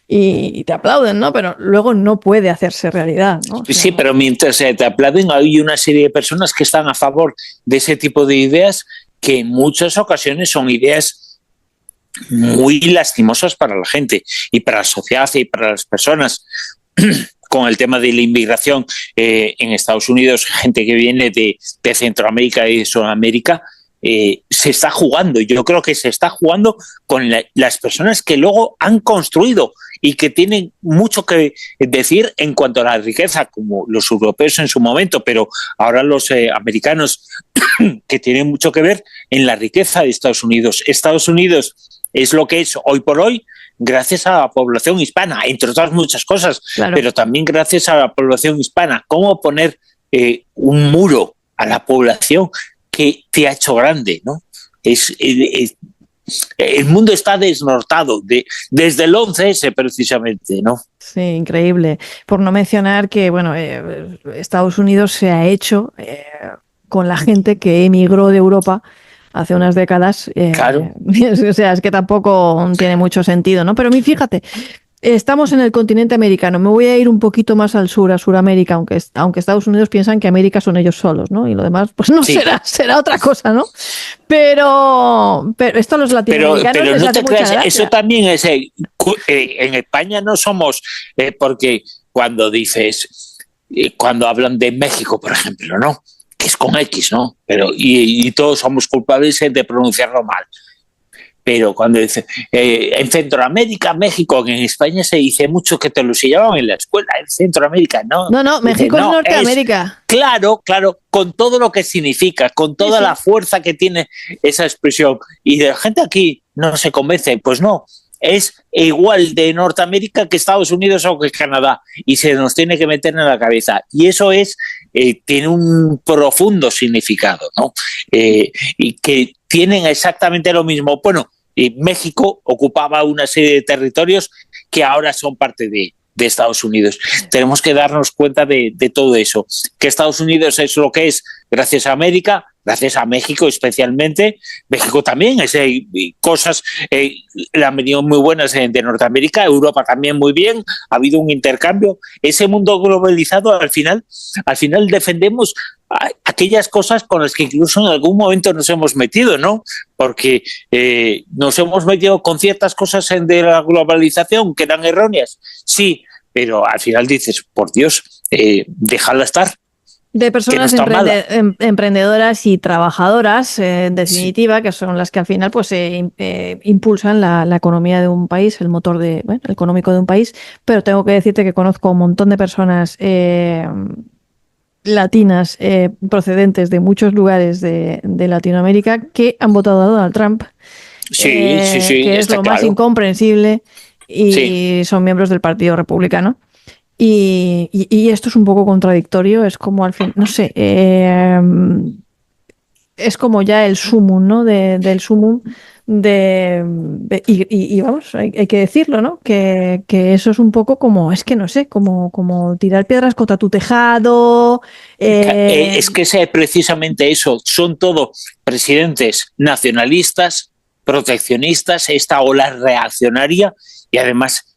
y te aplauden, ¿no? Pero luego no puede hacerse realidad, ¿no? O sea, sí, pero mientras te aplauden, hay una serie de personas que están a favor de ese tipo de ideas que en muchas ocasiones son ideas muy lastimosas para la gente y para la sociedad y para las personas. Con el tema de la inmigración en Estados Unidos, gente que viene de Centroamérica y de Sudamérica, se está jugando. Yo creo que se está jugando con las personas que luego han construido y que tienen mucho que decir en cuanto a la riqueza, como los europeos en su momento, pero ahora los americanos, que tienen mucho que ver en la riqueza de Estados Unidos. Estados Unidos es lo que es hoy por hoy, gracias a la población hispana, entre otras muchas cosas, claro, pero también gracias a la población hispana. ¿Cómo poner un muro a la población que te ha hecho grande, ¿no? El mundo está desnortado desde el 11S precisamente, ¿no? Sí, increíble. Por no mencionar que, bueno, Estados Unidos se ha hecho con la gente que emigró de Europa hace unas décadas. Claro. O sea, es que tampoco tiene mucho sentido, ¿no? Pero fíjate, estamos en el continente americano. Me voy a ir un poquito más al sur, a Sudamérica, aunque Estados Unidos piensan que América son ellos solos, ¿no? Y lo demás, pues no será otra cosa, ¿no? Pero esto los latinoamericanos pero les no hace te mucha creas, gracia. eso también es en España no somos, porque cuando dices, cuando hablan de México, por ejemplo, ¿no? Que es con X, ¿no? Pero y todos somos culpables de pronunciarlo mal. Pero cuando dice en Centroamérica, México, en España se dice mucho que te lo enseñaban en la escuela, en Centroamérica, ¿no? No, México es Norteamérica. Claro, con todo lo que significa, con toda la fuerza que tiene esa expresión. Y de la gente aquí no se convence, pues no, es igual de Norteamérica que Estados Unidos o que Canadá, y se nos tiene que meter en la cabeza. Y eso tiene un profundo significado, ¿no? Y que tienen exactamente lo mismo. Bueno, México ocupaba una serie de territorios que ahora son parte de Estados Unidos. Tenemos que darnos cuenta de todo eso, que Estados Unidos es lo que es gracias a América, gracias a México especialmente. México también, cosas le han venido muy buenas de Norteamérica, Europa también muy bien, ha habido un intercambio. Ese mundo globalizado, al final defendemos aquellas cosas con las que incluso en algún momento nos hemos metido, ¿no? Porque nos hemos metido con ciertas cosas de la globalización que eran erróneas, sí, pero al final dices, por Dios, déjala estar. De personas emprendedoras y trabajadoras, en definitiva, que son las que al final pues impulsan la economía de un país, el motor económico de un país. Pero tengo que decirte que conozco un montón de personas latinas procedentes de muchos lugares de Latinoamérica que han votado a Donald Trump, que es lo más incomprensible, y son miembros del Partido Republicano. Y esto es un poco contradictorio, es como al fin, no sé, es como ya el sumum, ¿no? Del sumum y vamos, hay que decirlo, ¿no? Que eso es un poco como, es que no sé, como tirar piedras contra tu tejado. Es que es precisamente eso, son todos presidentes nacionalistas, proteccionistas, esta ola reaccionaria y además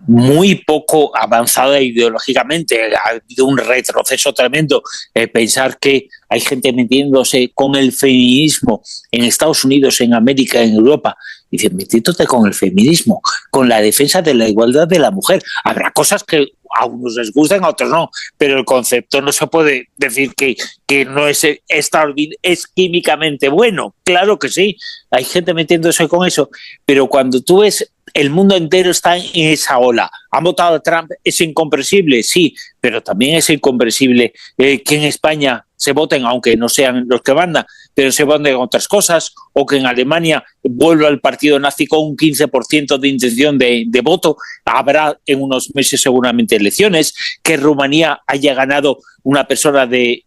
muy poco avanzada ideológicamente. Ha habido un retroceso tremendo. Pensar que hay gente metiéndose con el feminismo en Estados Unidos, en América, en Europa. Dice, metiéndote con el feminismo, con la defensa de la igualdad de la mujer. Habrá cosas que a unos les gustan, a otros no, pero el concepto no se puede decir que no es extraordinario, es químicamente bueno. Claro que sí, hay gente metiéndose con eso, pero cuando tú ves el mundo entero está en esa ola. ¿Han votado a Trump? ¿Es incomprensible? Sí, pero también es incomprensible que en España se voten, aunque no sean los que mandan, pero se voten otras cosas, o que en Alemania vuelva el partido nazi con un 15% de intención de voto. Habrá en unos meses seguramente elecciones. Que en Rumanía haya ganado una persona de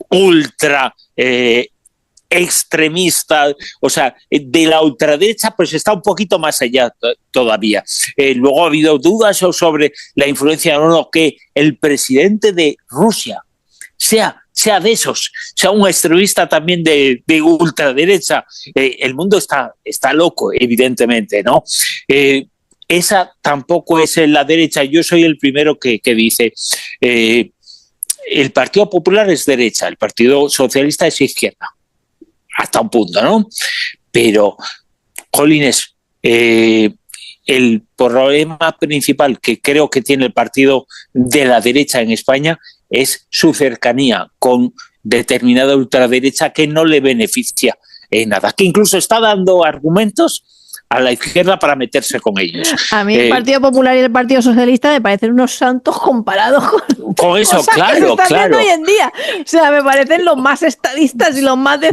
ultra extremista, o sea, de la ultraderecha, pues está un poquito más allá todavía. Luego ha habido dudas sobre la influencia o no que el presidente de Rusia sea de esos, sea un extremista también de ultraderecha. El mundo está loco, evidentemente, ¿no? Esa tampoco es la derecha. Yo soy el primero que dice el Partido Popular es derecha, el Partido Socialista es izquierda, hasta un punto, ¿no? Pero, jolines, el problema principal que creo que tiene el partido de la derecha en España es su cercanía con determinada ultraderecha que no le beneficia en nada, que incluso está dando argumentos a la izquierda para meterse con ellos. A mí el Partido Popular y el Partido Socialista me parecen unos santos comparados con eso, claro, claro. Hoy en día. O sea, me parecen los más estadistas y los más de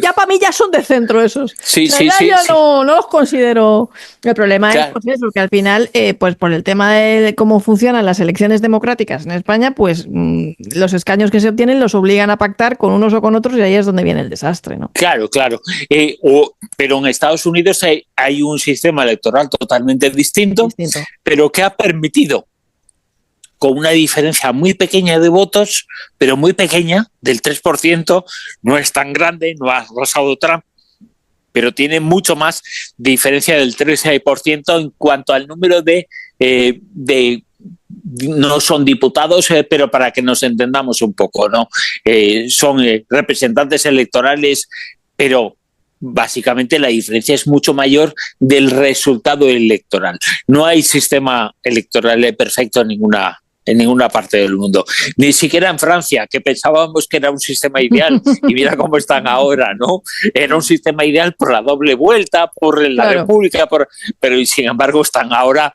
ya para mí ya son de centro esos. Sí, o sea, sí, sí. No los considero. El problema es pues eso, que al final, pues por el tema de cómo funcionan las elecciones democráticas en España, pues los escaños que se obtienen los obligan a pactar con unos o con otros y ahí es donde viene el desastre, ¿no? Claro, claro. Pero en Estados Unidos hay un sistema electoral totalmente distinto, pero que ha permitido, con una diferencia muy pequeña de votos, pero muy pequeña, del 3%, no es tan grande, no ha arrasado Trump, pero tiene mucho más diferencia del 13% en cuanto al número de no son diputados, pero para que nos entendamos un poco, ¿no? Son representantes electorales, pero básicamente la diferencia es mucho mayor del resultado electoral. No hay sistema electoral perfecto en ninguna parte del mundo. Ni siquiera en Francia, que pensábamos que era un sistema ideal, y mira cómo están ahora, ¿no? Era un sistema ideal por la doble vuelta, por la República, pero sin embargo están ahora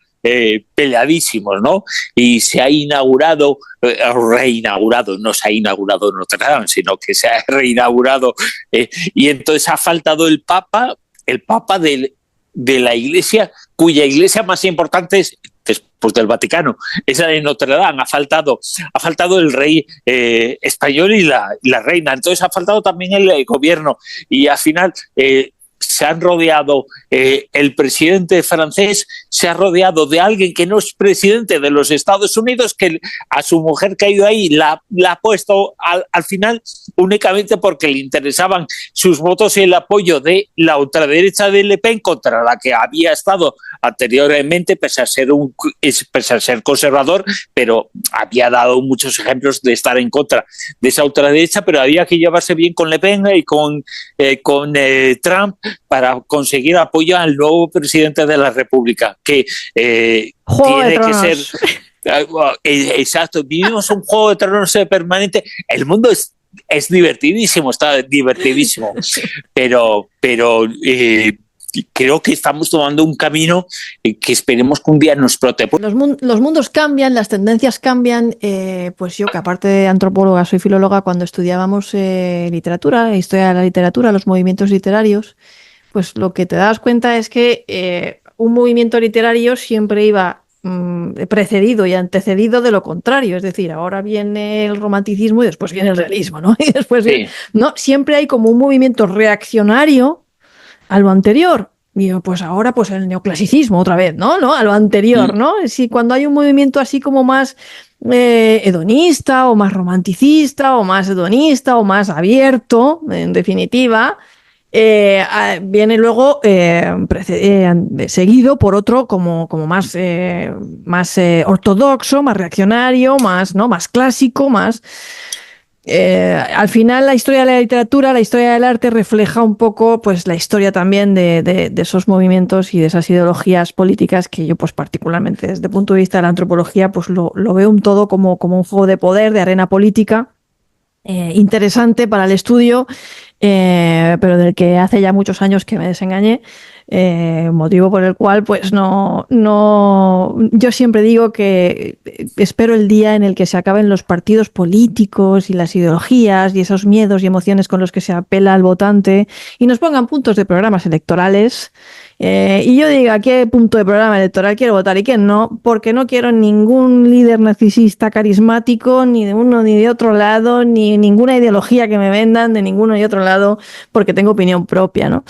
peleadísimos, ¿no? Y se ha inaugurado, reinaugurado, no se ha inaugurado Notre Dame, sino que se ha reinaugurado, y entonces ha faltado el Papa de la Iglesia, cuya iglesia más importante es, después del Vaticano, esa de Notre Dame. Ha faltado el rey español y la reina, entonces ha faltado también el gobierno, y al final se han rodeado, el presidente francés se ha rodeado de alguien que no es presidente de los Estados Unidos, que a su mujer que ha ido ahí la ha puesto al final únicamente porque le interesaban sus votos y el apoyo de la ultraderecha de Le Pen, contra la que había estado anteriormente, pese a ser conservador, pero había dado muchos ejemplos de estar en contra de esa ultraderecha, pero había que llevarse bien con Le Pen y con Trump para conseguir apoyo al nuevo presidente de la República, que tiene que ser... Exacto, vivimos un juego de tronos permanente. El mundo es divertidísimo, está divertidísimo, pero creo que estamos tomando un camino que esperemos que un día nos proteja. Los mundos cambian, las tendencias cambian. Pues yo, que aparte de antropóloga, soy filóloga, cuando estudiábamos literatura, historia de la literatura, los movimientos literarios, pues lo que te das cuenta es que un movimiento literario siempre iba precedido y antecedido de lo contrario. Es decir, ahora viene el romanticismo y después viene el realismo, ¿no? Y después ¿no? Siempre hay como un movimiento reaccionario a lo anterior. Y pues ahora pues el neoclasicismo otra vez, ¿no? A lo anterior, ¿no? Si cuando hay un movimiento así como más hedonista o más romanticista o más hedonista o más abierto, en definitiva, viene luego seguido por otro como más ortodoxo, más reaccionario, más clásico, más... al final la historia de la literatura, la historia del arte refleja un poco pues la historia también de esos movimientos y de esas ideologías políticas que yo pues particularmente desde el punto de vista de la antropología pues lo veo un todo como un juego de poder, de arena política, interesante para el estudio, pero del que hace ya muchos años que me desengañé, motivo por el cual, pues yo siempre digo que espero el día en el que se acaben los partidos políticos y las ideologías y esos miedos y emociones con los que se apela al votante y nos pongan puntos de programas electorales. Y yo diga qué punto de programa electoral quiero votar y qué no, porque no quiero ningún líder narcisista carismático, ni de uno ni de otro lado, ni ninguna ideología que me vendan de ninguno ni otro lado, porque tengo opinión propia, ¿no?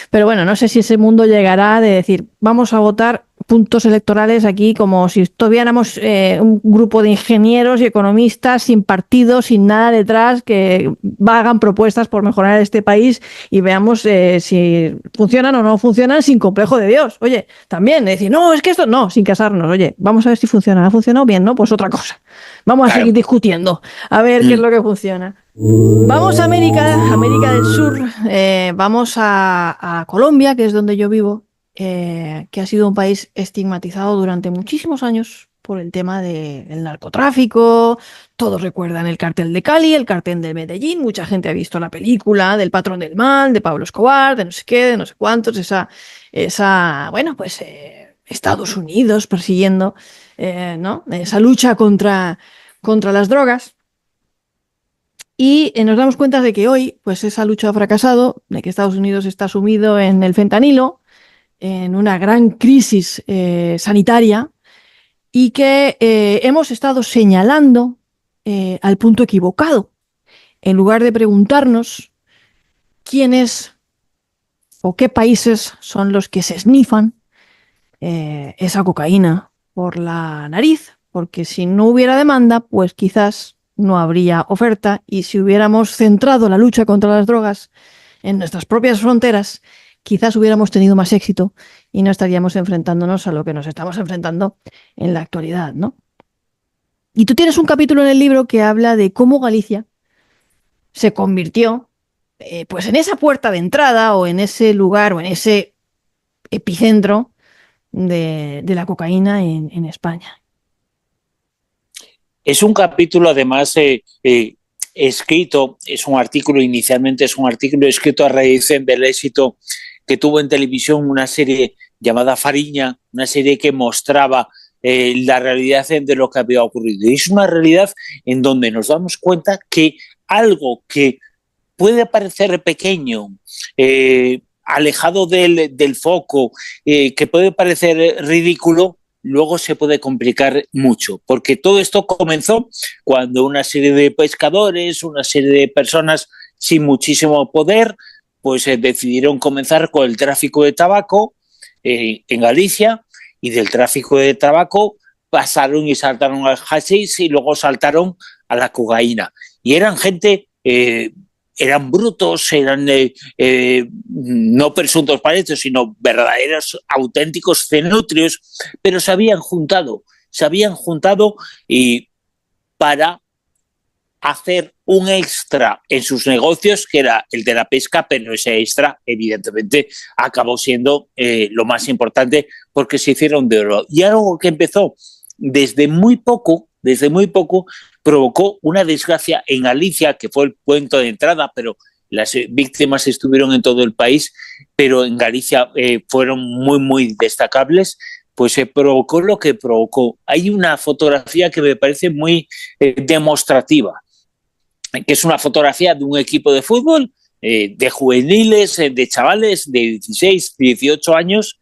Pero bueno, no sé si ese mundo llegará de decir, vamos a votar puntos electorales aquí como si tuviéramos un grupo de ingenieros y economistas sin partido, sin nada detrás, que hagan propuestas por mejorar este país y veamos si funcionan o no funcionan sin complejo de Dios. Oye, también decir, no, es que esto no, sin casarnos. Oye, vamos a ver si funciona. ¿Ha funcionado bien? No, pues otra cosa. Vamos a seguir Claro. discutiendo a ver qué es lo que funciona. Vamos a América, América del Sur, vamos a Colombia, que es donde yo vivo, que ha sido un país estigmatizado durante muchísimos años por el tema del narcotráfico. Todos recuerdan el cartel de Cali, el cartel de Medellín, mucha gente ha visto la película del Patrón del Mal, de Pablo Escobar, de no sé qué, de no sé cuántos, bueno, pues Estados Unidos persiguiendo, ¿no? Esa lucha contra las drogas. Y nos damos cuenta de que hoy, pues esa lucha ha fracasado, de que Estados Unidos está sumido en el fentanilo, en una gran crisis sanitaria y que hemos estado señalando al punto equivocado. En lugar de preguntarnos quiénes o qué países son los que se snifan esa cocaína por la nariz, porque si no hubiera demanda, pues quizás no habría oferta y si hubiéramos centrado la lucha contra las drogas en nuestras propias fronteras, quizás hubiéramos tenido más éxito y no estaríamos enfrentándonos a lo que nos estamos enfrentando en la actualidad, ¿no? Y tú tienes un capítulo en el libro que habla de cómo Galicia se convirtió pues en esa puerta de entrada o en ese lugar o en ese epicentro de la cocaína en España. Es un capítulo, además, escrito, es un artículo, inicialmente es un artículo escrito a raíz del éxito que tuvo en televisión una serie llamada Fariña, una serie que mostraba la realidad de lo que había ocurrido. Y es una realidad en donde nos damos cuenta que algo que puede parecer pequeño, alejado del foco, que puede parecer ridículo, luego se puede complicar mucho, porque todo esto comenzó cuando una serie de pescadores, una serie de personas sin muchísimo poder, pues decidieron comenzar con el tráfico de tabaco en Galicia, y del tráfico de tabaco pasaron y saltaron al hashish y luego saltaron a la cocaína. Y eran gente eran brutos, eran no presuntos paletos, sino verdaderos, auténticos cenutrios, pero se habían juntado y para hacer un extra en sus negocios, que era el de la pesca, pero ese extra, evidentemente, acabó siendo lo más importante porque se hicieron de oro. Y algo que empezó desde muy poco, provocó una desgracia en Galicia, que fue el punto de entrada, pero las víctimas estuvieron en todo el país, pero en Galicia fueron muy, muy destacables, pues se provocó lo que provocó. Hay una fotografía que me parece muy demostrativa, que es una fotografía de un equipo de fútbol, de juveniles, de chavales de 16, 18 años,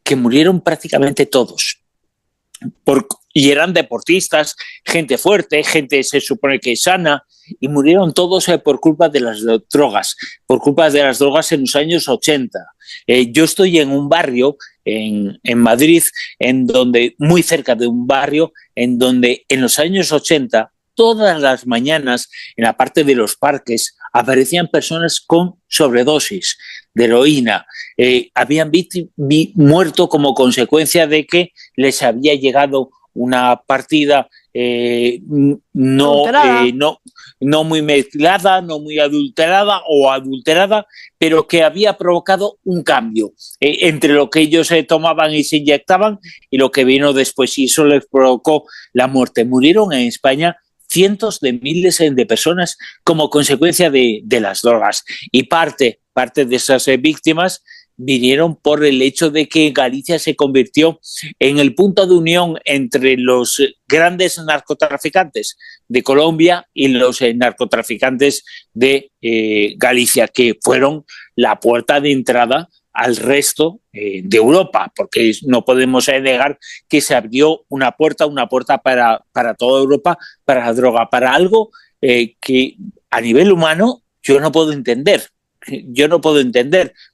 que murieron prácticamente todos. Y eran deportistas, gente fuerte, gente se supone que sana, y murieron todos por culpa de las drogas, por culpa de las drogas en los años 80. Yo estoy en un barrio, en Madrid, muy cerca de un barrio, en donde en los años 80, todas las mañanas, en la parte de los parques, aparecían personas con sobredosis de heroína. Habían muerto como consecuencia de que les había llegado una partida no muy mezclada, no muy adulterada o adulterada, pero que había provocado un cambio entre lo que ellos tomaban y se inyectaban y lo que vino después, y eso les provocó la muerte. Murieron en España cientos de miles de personas como consecuencia de las drogas. Y parte de esas víctimas vinieron por el hecho de que Galicia se convirtió en el punto de unión entre los grandes narcotraficantes de Colombia y los narcotraficantes de Galicia, que fueron la puerta de entrada al resto de Europa, porque no podemos negar que se abrió una puerta para toda Europa, para la droga, para algo que a nivel humano yo no puedo entender,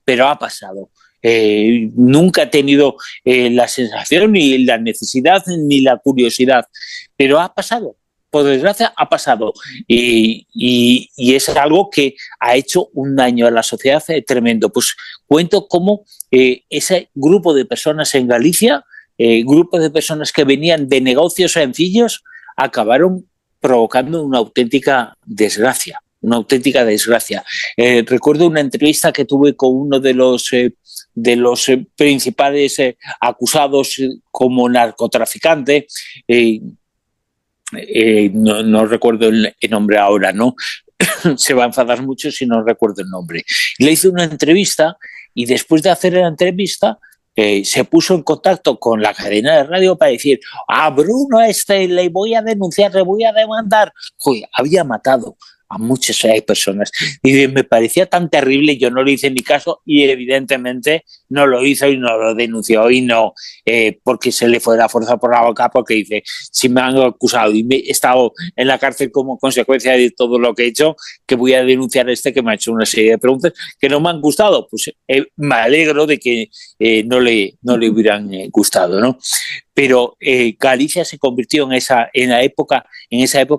pero ha pasado. Nunca he tenido la sensación, ni la necesidad, ni la curiosidad, pero ha pasado. Por desgracia, ha pasado. Y es algo que ha hecho un daño a la sociedad tremendo. Pues cuento cómo ese grupo de personas en Galicia, grupo de personas que venían de negocios sencillos, acabaron provocando una auténtica desgracia. Una auténtica desgracia. Recuerdo una entrevista que tuve con uno de los principales acusados como narcotraficante. No recuerdo el nombre ahora, ¿no? Se va a enfadar mucho si no recuerdo el nombre. Le hice una entrevista y después de hacer la entrevista se puso en contacto con la cadena de radio para decir, Bruno, le voy a denunciar, le voy a demandar. Joder, había matado a muchas personas. Y me parecía tan terrible, yo no le hice ni caso y evidentemente no lo hizo y no lo denunció y no porque se le fue la fuerza por la boca, porque dice, si me han acusado y he estado en la cárcel como consecuencia de todo lo que he hecho, que voy a denunciar que me ha hecho una serie de preguntas que no me han gustado. Pues me alegro de que no le hubieran gustado, ¿no? Pero Galicia se convirtió en esa época,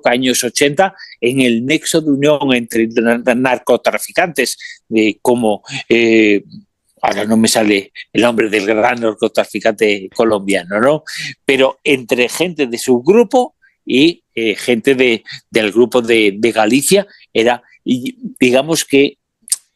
años 80, en el nexo de unión entre narcotraficantes, como ahora no me sale el nombre del gran narcotraficante colombiano, ¿no? Pero entre gente de su grupo y gente del grupo de Galicia, digamos que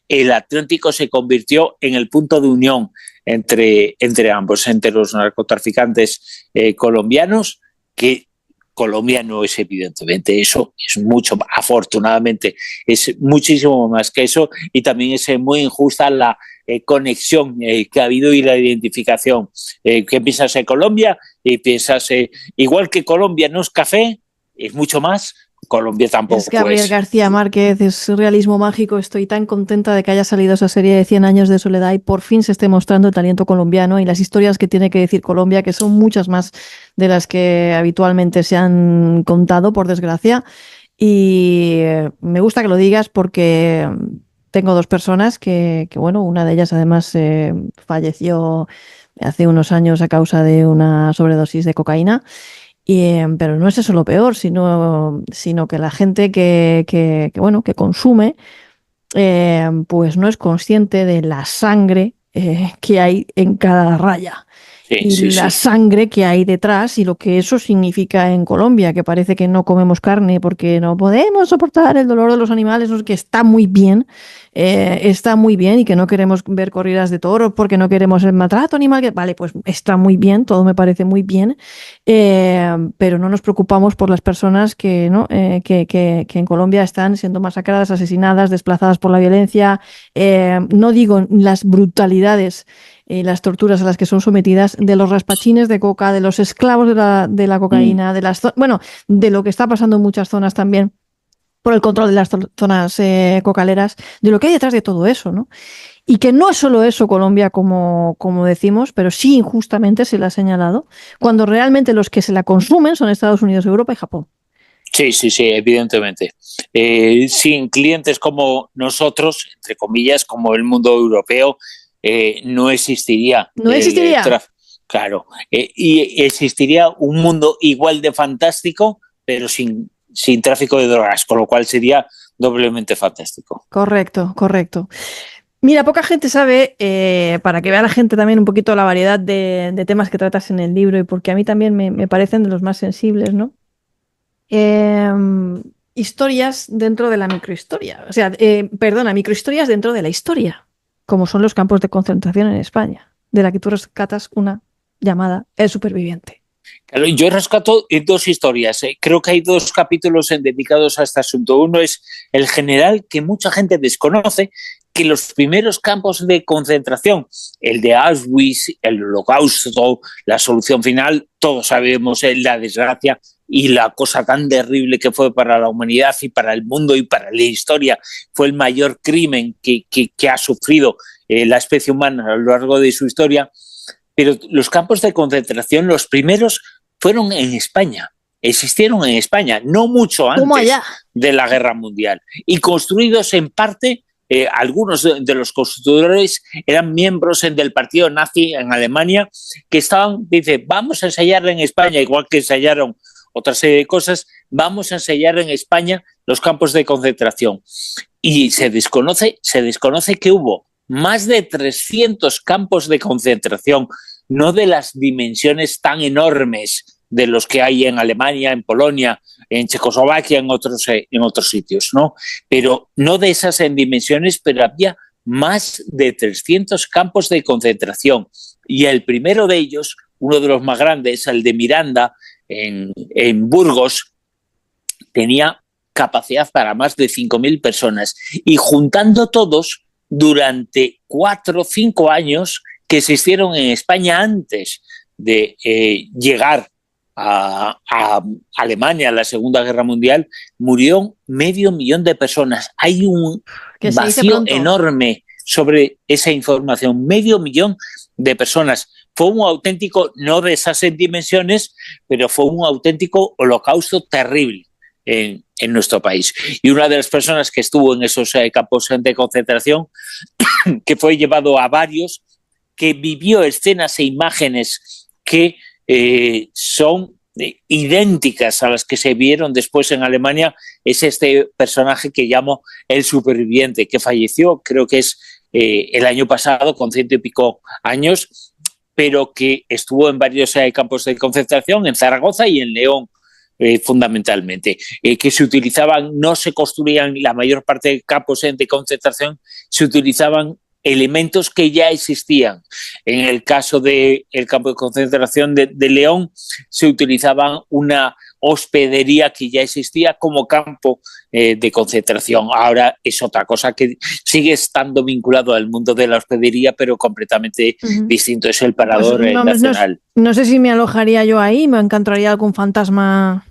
el Atlántico se convirtió en el punto de unión entre ambos, entre los narcotraficantes colombianos, que Colombia no es evidentemente eso, es mucho, afortunadamente, es muchísimo más que eso, y también es muy injusta la conexión que ha habido y la identificación. ¿Qué piensas en Colombia? Y piensas, igual que Colombia no es café, es mucho más. Colombia tampoco es Gabriel García Márquez, es realismo mágico. Estoy tan contenta de que haya salido esa serie de 100 años de soledad y por fin se esté mostrando el talento colombiano y las historias que tiene que decir Colombia, que son muchas más de las que habitualmente se han contado, por desgracia. Y me gusta que lo digas porque tengo dos personas bueno, una de ellas además falleció hace unos años a causa de una sobredosis de cocaína. Pero no es eso lo peor, sino que la gente bueno, que consume, pues no es consciente de la sangre que hay en cada raya. Y la sangre que hay detrás y lo que eso significa en Colombia, que parece que no comemos carne porque no podemos soportar el dolor de los animales, que está muy bien y que no queremos ver corridas de toros porque no queremos el maltrato animal. Vale, pues está muy bien, todo me parece muy bien, pero no nos preocupamos por las personas que en Colombia están siendo masacradas, asesinadas, desplazadas por la violencia. No digo las brutalidades las torturas a las que son sometidas, de los raspachines de coca, de los esclavos de la cocaína, de lo que está pasando en muchas zonas también por el control de las zonas cocaleras, de lo que hay detrás de todo eso, ¿no? Y que no es solo eso Colombia, como decimos, pero sí injustamente se le ha señalado, cuando realmente los que se la consumen son Estados Unidos, Europa y Japón. Sí, evidentemente. Sin clientes como nosotros, entre comillas, como el mundo europeo, no existiría. No existiría. Claro. Y existiría un mundo igual de fantástico, pero sin tráfico de drogas, con lo cual sería doblemente fantástico. Correcto. Mira, poca gente sabe, para que vea la gente también un poquito la variedad de temas que tratas en el libro y porque a mí también me parecen de los más sensibles, ¿no? Historias dentro de la microhistoria, o sea, microhistorias dentro de la historia, como son los campos de concentración en España, de la que tú rescatas una llamada El Superviviente. Claro, yo rescato dos historias. Creo que hay dos capítulos dedicados a este asunto. Uno es el general, que mucha gente desconoce, que los primeros campos de concentración, el de Auschwitz, el Holocausto, la solución final, todos sabemos la desgracia y la cosa tan terrible que fue para la humanidad y para el mundo y para la historia. Fue el mayor crimen que ha sufrido la especie humana a lo largo de su historia. Pero los campos de concentración, los primeros, fueron en España, existieron en España, no mucho ¿Cómo allá? antes de la Guerra Mundial, y construidos en parte, algunos de los constructores eran miembros del partido nazi en Alemania, que estaban, dice, vamos a ensayar en España, igual que ensayaron otra serie de cosas, vamos a ensayar en España los campos de concentración. Y se desconoce que hubo más de 300 campos de concentración, no de las dimensiones tan enormes de los que hay en Alemania, en Polonia, en Checoslovaquia, en otros sitios, ¿no? Pero no de esas en dimensiones, pero había más de 300 campos de concentración. Y el primero de ellos, uno de los más grandes, el de Miranda, en Burgos, tenía capacidad para más de 5.000 personas. Y juntando todos, durante 4 o 5 años que existieron en España antes de llegar a Alemania, a la Segunda Guerra Mundial, murió 500.000 de personas. Hay un vacío enorme sobre esa información. 500.000 de personas. Fue un auténtico, no de esas dimensiones, pero fue un auténtico holocausto terrible en nuestro país. Y una de las personas que estuvo en esos campos de concentración, que fue llevado a varios, que vivió escenas e imágenes que son idénticas a las que se vieron después en Alemania, es este personaje que llamo el superviviente, que falleció, creo que es el año pasado, con 100 y pico años, pero que estuvo en varios campos de concentración, en Zaragoza y en León, fundamentalmente, que se utilizaban, no se construían la mayor parte de campos de concentración, se utilizaban elementos que ya existían. En el caso del campo de concentración de León, se utilizaba una hospedería que ya existía como campo de concentración. Ahora es otra cosa que sigue estando vinculado al mundo de la hospedería, pero completamente distinto. Es el Parador pues, Nacional. No sé si me alojaría yo ahí, me encontraría algún fantasma.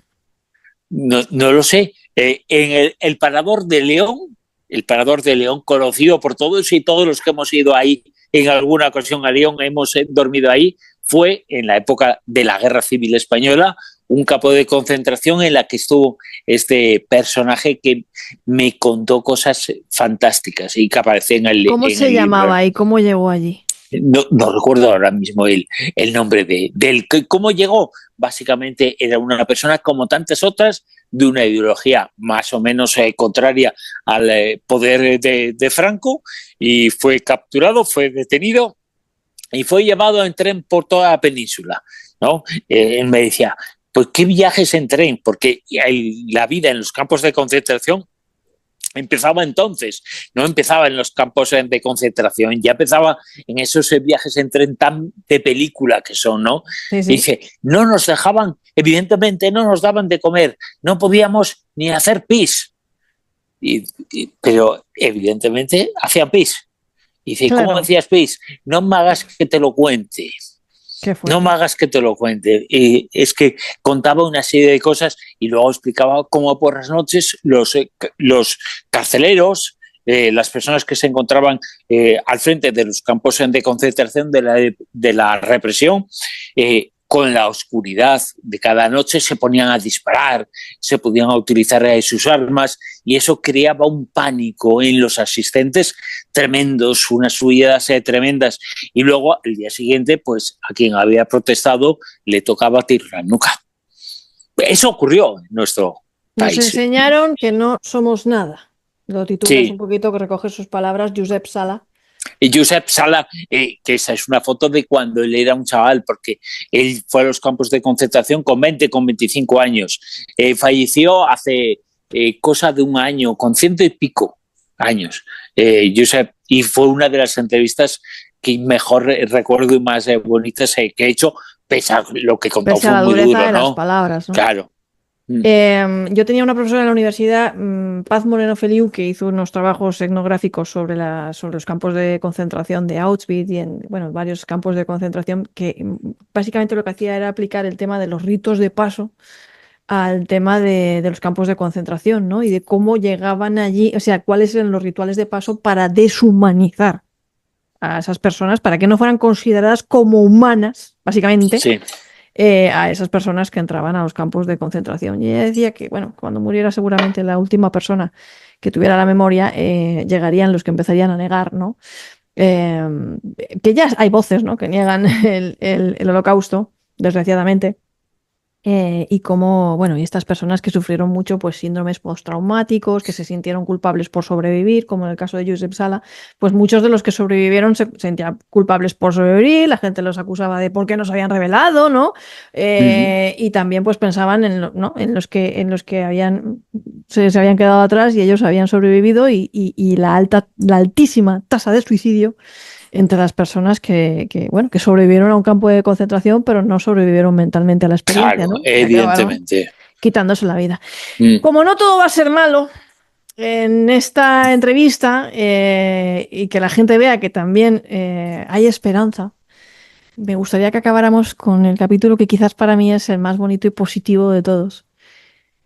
No lo sé. En el Parador de León, conocido por todos y todos los que hemos ido ahí en alguna ocasión a León, hemos dormido ahí, fue en la época de la Guerra Civil Española, un campo de concentración en la que estuvo este personaje que me contó cosas fantásticas y que aparece en el libro. ¿Cómo se llamaba y cómo llegó allí? No recuerdo ahora mismo el nombre de él. ¿Cómo llegó? Básicamente era una persona como tantas otras, de una ideología más o menos contraria al poder de Franco, y fue capturado, fue detenido y fue llevado en tren por toda la península, ¿no? Él me decía, pues qué viajes en tren, porque la vida en los campos de concentración empezaba entonces, no empezaba en los campos de concentración, ya empezaba en esos viajes en tren tan de película que son, ¿no? Sí, sí. Dice, no nos dejaban, evidentemente no nos daban de comer, no podíamos ni hacer pis, pero evidentemente hacían pis. Dice, claro. ¿Cómo hacías pis? No me hagas que te lo cuente. No me hagas que te lo cuente. Es que contaba una serie de cosas y luego explicaba cómo por las noches los carceleros, las personas que se encontraban al frente de los campos de concentración de la represión, con la oscuridad de cada noche se ponían a disparar, se podían utilizar sus armas, y eso creaba un pánico en los asistentes tremendos, unas huidas tremendas, y luego el día siguiente pues a quien había protestado le tocaba tirar la nuca. Eso ocurrió en nuestro país. Nos enseñaron que no somos nada. Lo titulas un poquito, que recoge sus palabras, Josep Sala. Josep Sala, que esa es una foto de cuando él era un chaval, porque él fue a los campos de concentración con 25 años. Falleció hace cosa de un año, con 100 y pico años. Josep, y fue una de las entrevistas que mejor recuerdo y más bonitas que he hecho, pese a lo que contó pese a fue la muy dureza duro, de las ¿no? palabras, ¿no? Claro. Mm, Yo tenía una profesora en la universidad, Paz Moreno Feliu, que hizo unos trabajos etnográficos sobre los campos de concentración de Auschwitz y en, bueno, varios campos de concentración, que básicamente lo que hacía era aplicar el tema de los ritos de paso al tema de los campos de concentración, ¿no? Y de cómo llegaban allí, o sea, cuáles eran los rituales de paso para deshumanizar a esas personas, para que no fueran consideradas como humanas, básicamente, sí. a esas personas que entraban a los campos de concentración. Y ella decía que, bueno, cuando muriera seguramente la última persona que tuviera la memoria, llegarían los que empezarían a negar, ¿no? Eh, que ya hay voces, ¿no? Que niegan el holocausto, desgraciadamente. Y cómo, bueno, y estas personas que sufrieron mucho, pues síndromes postraumáticos, que se sintieron culpables por sobrevivir, como en el caso de Josep Sala, pues muchos de los que sobrevivieron se sentían culpables por sobrevivir, la gente los acusaba de por qué no se habían revelado, ¿no? Ujú. Y también pues pensaban en, ¿no? En los que habían, se habían quedado atrás y ellos habían sobrevivido y la altísima tasa de suicidio entre las personas bueno, que sobrevivieron a un campo de concentración, pero no sobrevivieron mentalmente a la experiencia, Claro, ¿no? Y acabaron evidentemente. quitándose la vida. Mm. Como no todo va a ser malo en esta entrevista y que la gente vea que también hay esperanza, me gustaría que acabáramos con el capítulo que quizás para mí es el más bonito y positivo de todos.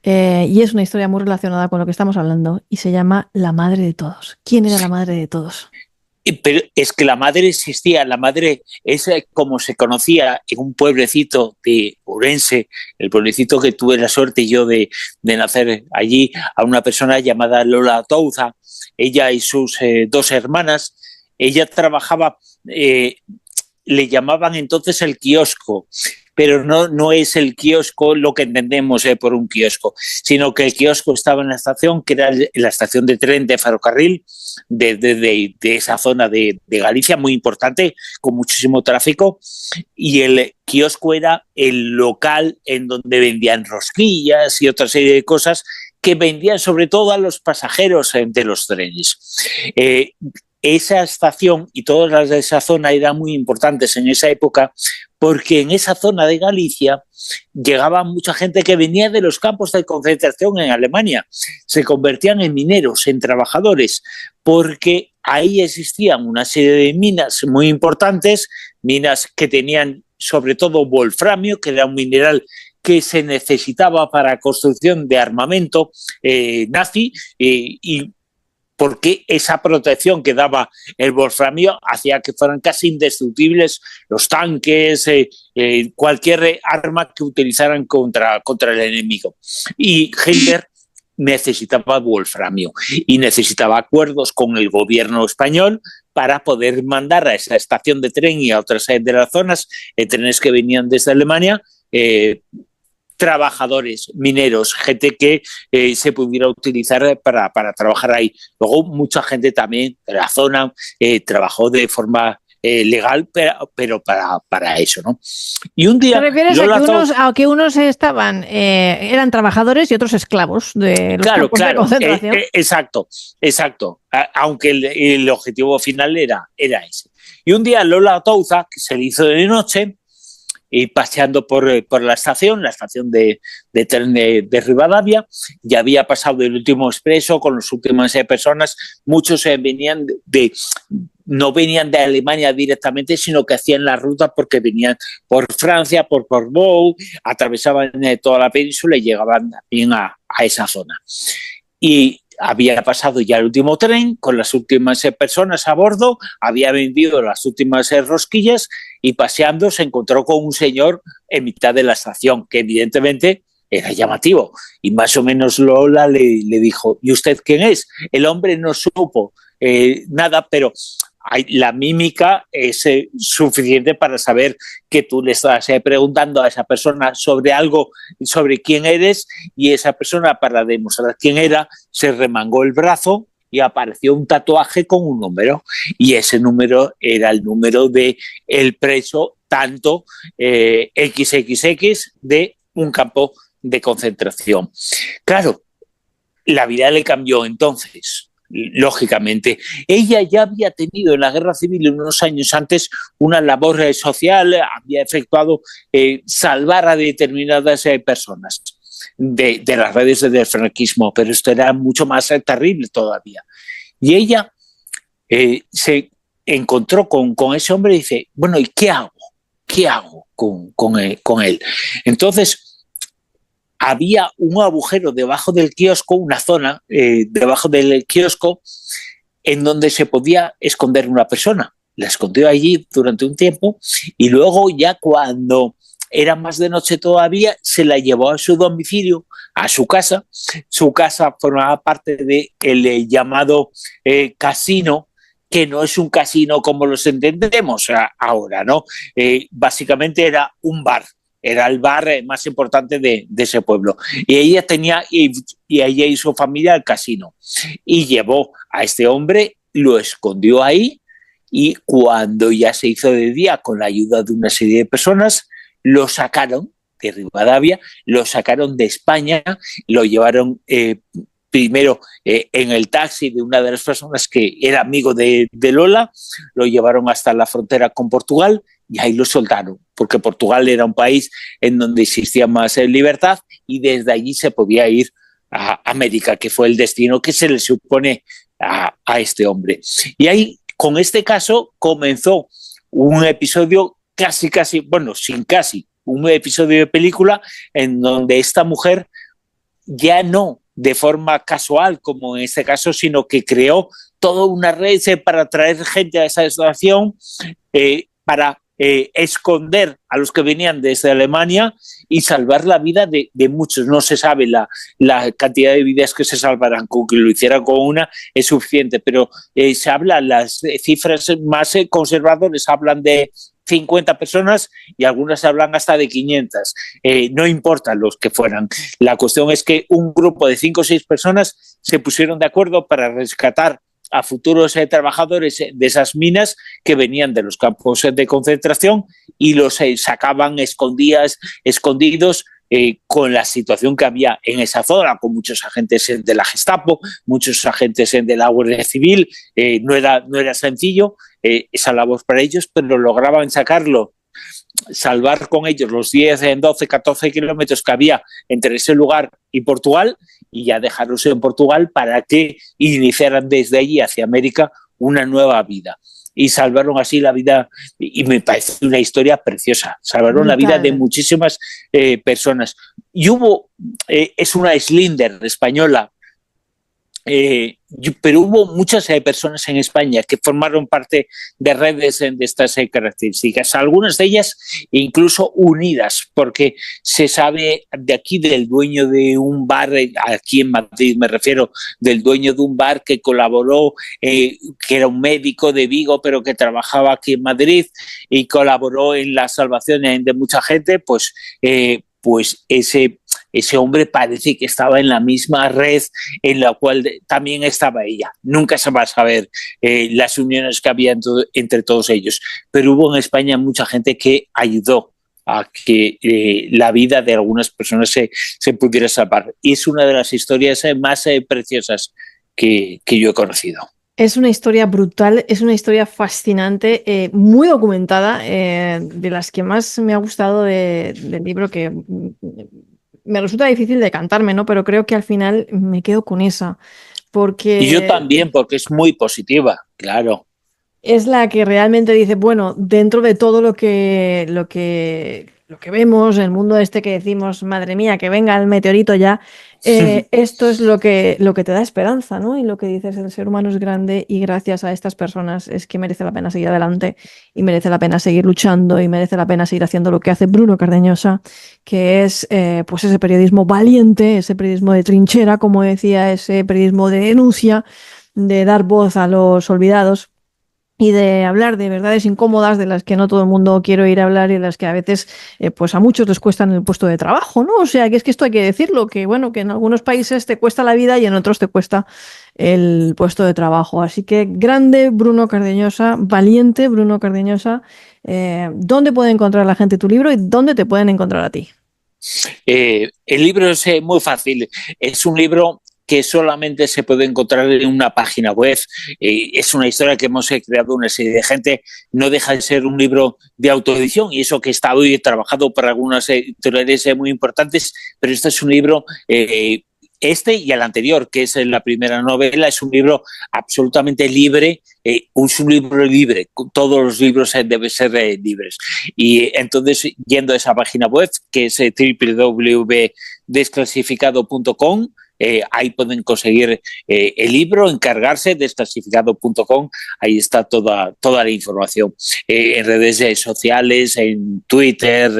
Y es una historia muy relacionada con lo que estamos hablando y se llama La madre de todos. ¿Quién era la madre de todos? Pero es que la madre existía, la madre es como se conocía en un pueblecito de Ourense, el pueblecito que tuve la suerte yo de nacer allí, a una persona llamada Lola Touza, ella y sus dos hermanas. Ella trabajaba, eh, le llamaban entonces el kiosco, pero no es el kiosco lo que entendemos por un kiosco, sino que el kiosco estaba en la estación, que era la estación de tren de ferrocarril de esa zona de Galicia, muy importante, con muchísimo tráfico, y el kiosco era el local en donde vendían rosquillas y otra serie de cosas que vendían sobre todo a los pasajeros de los trenes. Eh, esa estación y todas las de esa zona eran muy importantes en esa época porque en esa zona de Galicia llegaba mucha gente que venía de los campos de concentración en Alemania, se convertían en mineros, en trabajadores, porque ahí existían una serie de minas muy importantes, minas que tenían sobre todo wolframio, que era un mineral que se necesitaba para construcción de armamento nazi y porque esa protección que daba el wolframio hacía que fueran casi indestructibles los tanques, cualquier arma que utilizaran contra el enemigo. Y Hitler necesitaba wolframio y necesitaba acuerdos con el gobierno español para poder mandar a esa estación de tren y a otras de las zonas, trenes que venían desde Alemania, trabajadores, mineros, gente que se pudiera utilizar para trabajar ahí. Luego mucha gente también de la zona trabajó de forma legal, pero para eso, ¿no? Y un ¿Te día refieres Lola Zou, a que unos estaban, eran trabajadores y otros esclavos de los claro, campos de claro, concentración? exacto, exacto, aunque el objetivo final era ese. Y un día Lola Touza, que se le hizo de noche, y paseando por la estación de tren de Rivadavia, ya había pasado el último expreso con las últimas personas, muchos venían no venían de Alemania directamente, sino que hacían la ruta porque venían por Francia, por Portbou, atravesaban toda la península y llegaban también a esa zona. Y había pasado ya el último tren con las últimas personas a bordo, había vendido las últimas rosquillas y paseando se encontró con un señor en mitad de la estación, que evidentemente era llamativo. Y más o menos Lola le dijo, ¿y usted quién es? El hombre no supo nada, pero la mímica es suficiente para saber que tú le estás preguntando a esa persona sobre algo, sobre quién eres, y esa persona, para demostrar quién era, se remangó el brazo y apareció un tatuaje con un número, y ese número era el número de el preso tanto XXX de un campo de concentración. Claro, la vida le cambió entonces. lógicamente. Ella ya había tenido en la guerra civil unos años antes una labor social, había efectuado salvar a determinadas personas de las redes del franquismo, pero esto era mucho más terrible todavía. Y ella se encontró con ese hombre y dice, bueno, ¿y qué hago? ¿Qué hago con él? Entonces, había un agujero debajo del kiosco, una zona debajo del kiosco, en donde se podía esconder una persona. La escondió allí durante un tiempo y luego ya cuando era más de noche todavía, se la llevó a su domicilio, a su casa. Su casa formaba parte del llamado casino, que no es un casino como los entendemos ahora, ¿no? Básicamente era un bar, era el bar más importante de ese pueblo. Y ella tenía, y ella y su familia al casino. Y llevó a este hombre, lo escondió ahí, y cuando ya se hizo de día, con la ayuda de una serie de personas, lo sacaron de Rivadavia, lo sacaron de España, lo llevaron primero en el taxi de una de las personas que era amigo de Lola, lo llevaron hasta la frontera con Portugal y ahí lo soltaron, porque Portugal era un país en donde existía más libertad y desde allí se podía ir a América, que fue el destino que se le supone a este hombre. Y ahí, con este caso, comenzó un episodio casi, bueno, sin casi, un episodio de película en donde esta mujer ya no de forma casual, como en este caso, sino que creó toda una red para traer gente a esa estación, para esconder a los que venían desde Alemania y salvar la vida de muchos. No se sabe la cantidad de vidas que se salvarán, con que lo hicieran con una es suficiente, pero se habla, las cifras más conservadoras hablan de 50 personas y algunas hablan hasta de 500. No importa los que fueran. La cuestión es que un grupo de 5 o 6 personas se pusieron de acuerdo para rescatar a futuros trabajadores de esas minas que venían de los campos de concentración y los sacaban escondidos con la situación que había en esa zona, con muchos agentes de la Gestapo, muchos agentes de la Guardia Civil. No era sencillo esa labor para ellos, pero lograban sacarlo, salvar con ellos los 10, 12, 14 kilómetros que había entre ese lugar y Portugal, y ya dejarlos en Portugal para que iniciaran desde allí hacia América una nueva vida. Y salvaron así la vida, y me parece una historia preciosa, salvaron la vida de muchísimas personas. Y es una Slinder española, pero hubo muchas personas en España que formaron parte de redes de estas características, algunas de ellas incluso unidas, porque se sabe de aquí del dueño de un bar, aquí en Madrid me refiero, del dueño de un bar que colaboró, que era un médico de Vigo, pero que trabajaba aquí en Madrid y colaboró en la salvación de mucha gente, pues ese hombre parece que estaba en la misma red en la cual también estaba ella. Nunca se va a saber las uniones que había entre todos ellos, pero hubo en España mucha gente que ayudó a que la vida de algunas personas se pudiera salvar. Y es una de las historias más preciosas que yo he conocido. Es una historia brutal, es una historia fascinante, muy documentada, de las que más me ha gustado del libro, que me resulta difícil decantarme, ¿no? Pero creo que al final me quedo con esa, porque... Y yo también, porque es muy positiva, claro. Es la que realmente dice, bueno, dentro de todo lo que vemos, el mundo este que decimos, madre mía, que venga el meteorito ya, esto es lo que te da esperanza, ¿no? Y lo que dices, el ser humano es grande y gracias a estas personas es que merece la pena seguir adelante y merece la pena seguir luchando y merece la pena seguir haciendo lo que hace Bruno Cardeñosa, que es pues ese periodismo valiente, ese periodismo de trinchera, como decía, ese periodismo de denuncia, de dar voz a los olvidados y de hablar de verdades incómodas de las que no todo el mundo quiere oír hablar y de las que a veces pues a muchos les cuesta en el puesto de trabajo, ¿no? O sea, que es que esto hay que decirlo, que bueno, que en algunos países te cuesta la vida y en otros te cuesta el puesto de trabajo. Así que grande Bruno Cardeñosa, valiente Bruno Cardeñosa. ¿Dónde puede encontrar la gente tu libro y dónde te pueden encontrar a ti? El libro es muy fácil, es un libro que solamente se puede encontrar en una página web. Es una historia que hemos creado una serie de gente. No deja de ser un libro de autoedición, y eso que está hoy trabajado para algunas editoriales muy importantes, pero este es un libro... este y el anterior, que es la primera novela, es un libro absolutamente libre, es un libro libre, todos los libros deben ser libres. Y entonces, yendo a esa página web, que es www.desclasificado.com, ahí pueden conseguir el libro, encargarse, desclasificado.com, ahí está toda la información. En redes sociales, en Twitter,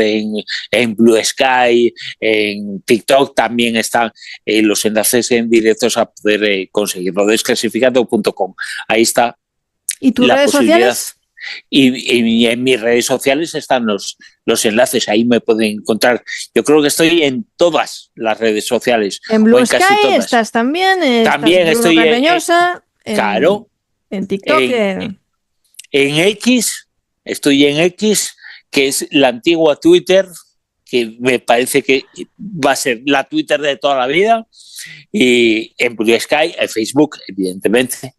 en Blue Sky, en TikTok también están los enlaces en directos a poder conseguirlo, desclasificado.com. Ahí está ¿Y tus la redes posibilidad. sociales? Y en mis redes sociales están los enlaces, ahí me pueden encontrar. Yo creo que estoy en todas las redes sociales, En o Blue en casi Sky todas. estás también, estás También Bruno estoy, Cardeñosa, claro, en TikTok. en, en X, estoy en X, que es la antigua Twitter, que me parece que va a ser la Twitter de toda la vida, y en Blue Sky, en Facebook, evidentemente,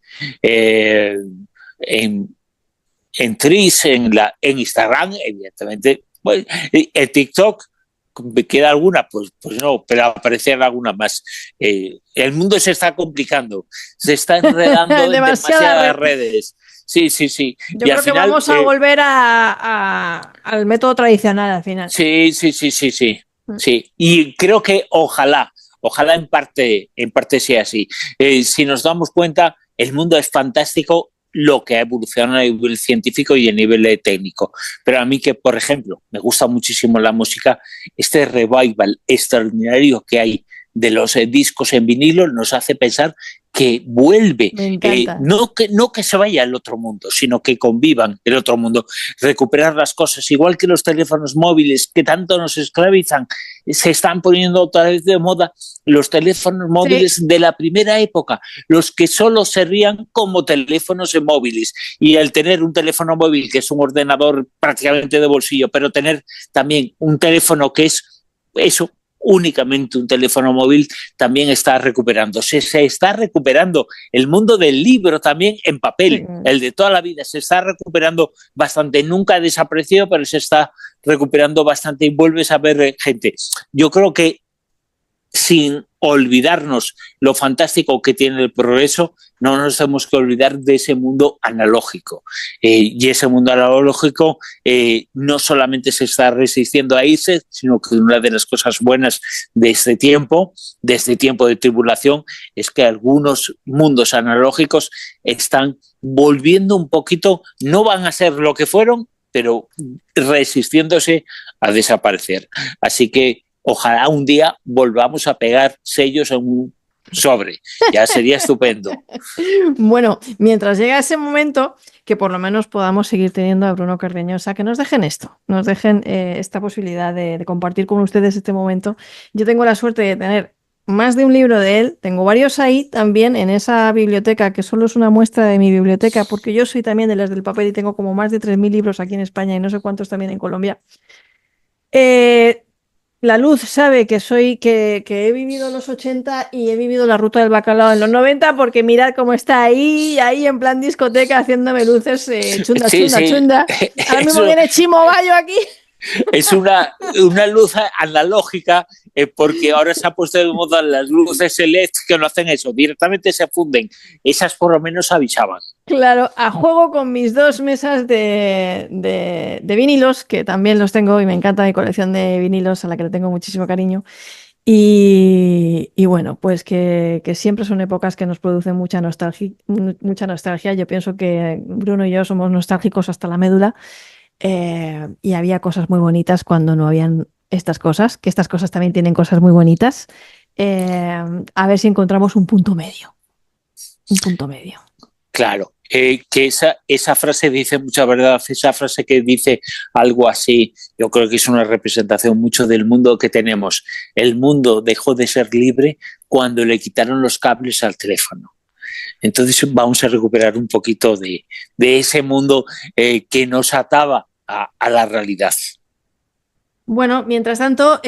en Tris, en Instagram, evidentemente. Bueno, en TikTok, ¿me queda alguna? Pues no, pero aparecen algunas más. El mundo se está complicando, se está enredando en Demasiada demasiadas red. redes. Sí, sí, sí. Yo Y al creo que final, vamos a volver al método tradicional al final. sí, sí, sí, sí, sí, sí. Y creo que ojalá en parte sea así. Si nos damos cuenta, el mundo es fantástico, lo que ha evolucionado a nivel científico y a nivel técnico. Pero a mí que, por ejemplo, me gusta muchísimo la música, este revival extraordinario que hay de los discos en vinilo nos hace pensar que vuelve, Me encanta. no que se vaya al otro mundo, sino que convivan el otro mundo, recuperar las cosas, igual que los teléfonos móviles que tanto nos esclavizan, se están poniendo otra vez de moda los teléfonos móviles Sí. de la primera época, los que solo servían como teléfonos móviles. Y el tener un teléfono móvil que es un ordenador prácticamente de bolsillo, pero tener también un teléfono que es eso, únicamente un teléfono móvil, también está recuperando. Se está recuperando el mundo del libro también en papel, Sí. el de toda la vida, se está recuperando bastante. Nunca ha desaparecido, pero se está recuperando bastante y vuelves a ver gente. Yo creo que sin olvidarnos lo fantástico que tiene el progreso, no nos tenemos que olvidar de ese mundo analógico. Y ese mundo analógico no solamente se está resistiendo a irse, sino que una de las cosas buenas de este tiempo de tribulación, es que algunos mundos analógicos están volviendo un poquito, no van a ser lo que fueron, pero resistiéndose a desaparecer. Así que ojalá un día volvamos a pegar sellos en un sobre, ya sería estupendo. Bueno, mientras llega ese momento, que por lo menos podamos seguir teniendo a Bruno Cardeñosa, que nos dejen esto, nos dejen esta posibilidad de compartir con ustedes este momento. Yo tengo la suerte de tener más de un libro de él, tengo varios ahí también en esa biblioteca, que solo es una muestra de mi biblioteca, porque yo soy también de las del papel y tengo como más de 3.000 libros aquí en España y no sé cuántos también en Colombia. Eh, la Luz sabe que he vivido los 80 y he vivido la ruta del bacalao en los 90 porque mirad cómo está ahí en plan discoteca haciéndome luces chunda, Sí, chunda, sí, chunda. Ahora mismo eso viene Chimo Bayo aquí. es una luz analógica, porque ahora se ha puesto de moda las luces LED que no hacen eso, directamente se funden. Esas por lo menos avisaban. Claro, a juego con mis dos mesas de vinilos, que también los tengo y me encanta mi colección de vinilos a la que le tengo muchísimo cariño. Y bueno, pues que siempre son épocas que nos producen mucha nostalgia. Yo pienso que Bruno y yo somos nostálgicos hasta la médula. Y había cosas muy bonitas cuando no habían estas cosas, que estas cosas también tienen cosas muy bonitas. A ver si encontramos un punto medio. Un punto medio. Claro, que esa frase dice mucha verdad, esa frase que dice algo así, yo creo que es una representación mucho del mundo que tenemos. El mundo dejó de ser libre cuando le quitaron los cables al teléfono. Entonces vamos a recuperar un poquito de ese mundo que nos ataba a la realidad. Bueno, mientras tanto,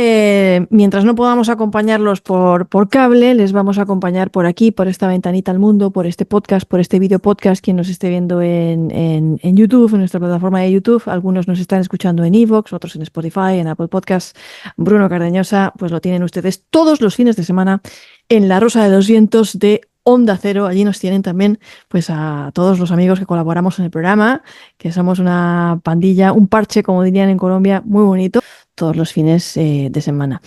mientras no podamos acompañarlos por cable, les vamos a acompañar por aquí, por esta ventanita al mundo, por este podcast, por este video podcast, quien nos esté viendo en YouTube, en nuestra plataforma de YouTube. Algunos nos están escuchando en Evox, otros en Spotify, en Apple Podcasts. Bruno Cardeñosa, pues lo tienen ustedes todos los fines de semana en La Rosa de los Vientos de Onda Cero. Allí nos tienen también pues a todos los amigos que colaboramos en el programa, que somos una pandilla, un parche, como dirían en Colombia, muy bonito todos los fines de semana.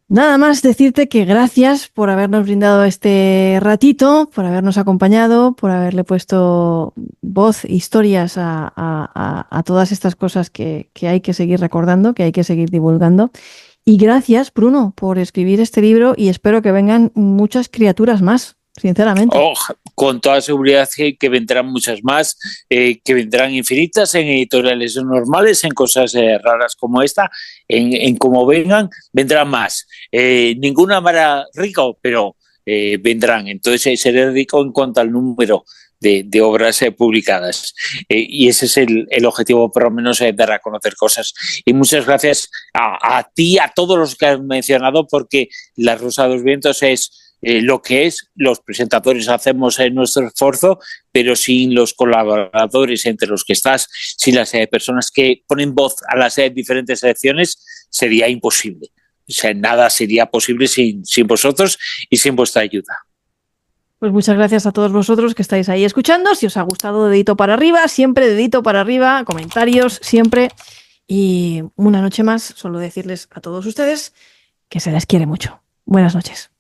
Nada más decirte que gracias por habernos brindado este ratito, por habernos acompañado, por haberle puesto voz, historias a todas estas cosas que hay que seguir recordando, que hay que seguir divulgando. Y gracias, Bruno, por escribir este libro y espero que vengan muchas criaturas más, sinceramente. Oh, con toda seguridad que vendrán muchas más, que vendrán infinitas en editoriales normales, en cosas raras como esta, en como vengan, vendrán más. Ninguna para rico, pero vendrán. Entonces seré rico en cuanto al número de obras publicadas. Y ese es el objetivo, por lo menos, dar a conocer cosas. Y muchas gracias a ti, a todos los que has mencionado, porque La Rosa de los Vientos es lo que es, los presentadores hacemos nuestro esfuerzo, pero sin los colaboradores entre los que estás, sin las personas que ponen voz a las diferentes secciones, sería imposible. O sea, nada sería posible sin vosotros y sin vuestra ayuda. Pues muchas gracias a todos vosotros que estáis ahí escuchando. Si os ha gustado, dedito para arriba, siempre dedito para arriba, comentarios, siempre. Y una noche más, solo decirles a todos ustedes que se les quiere mucho. Buenas noches.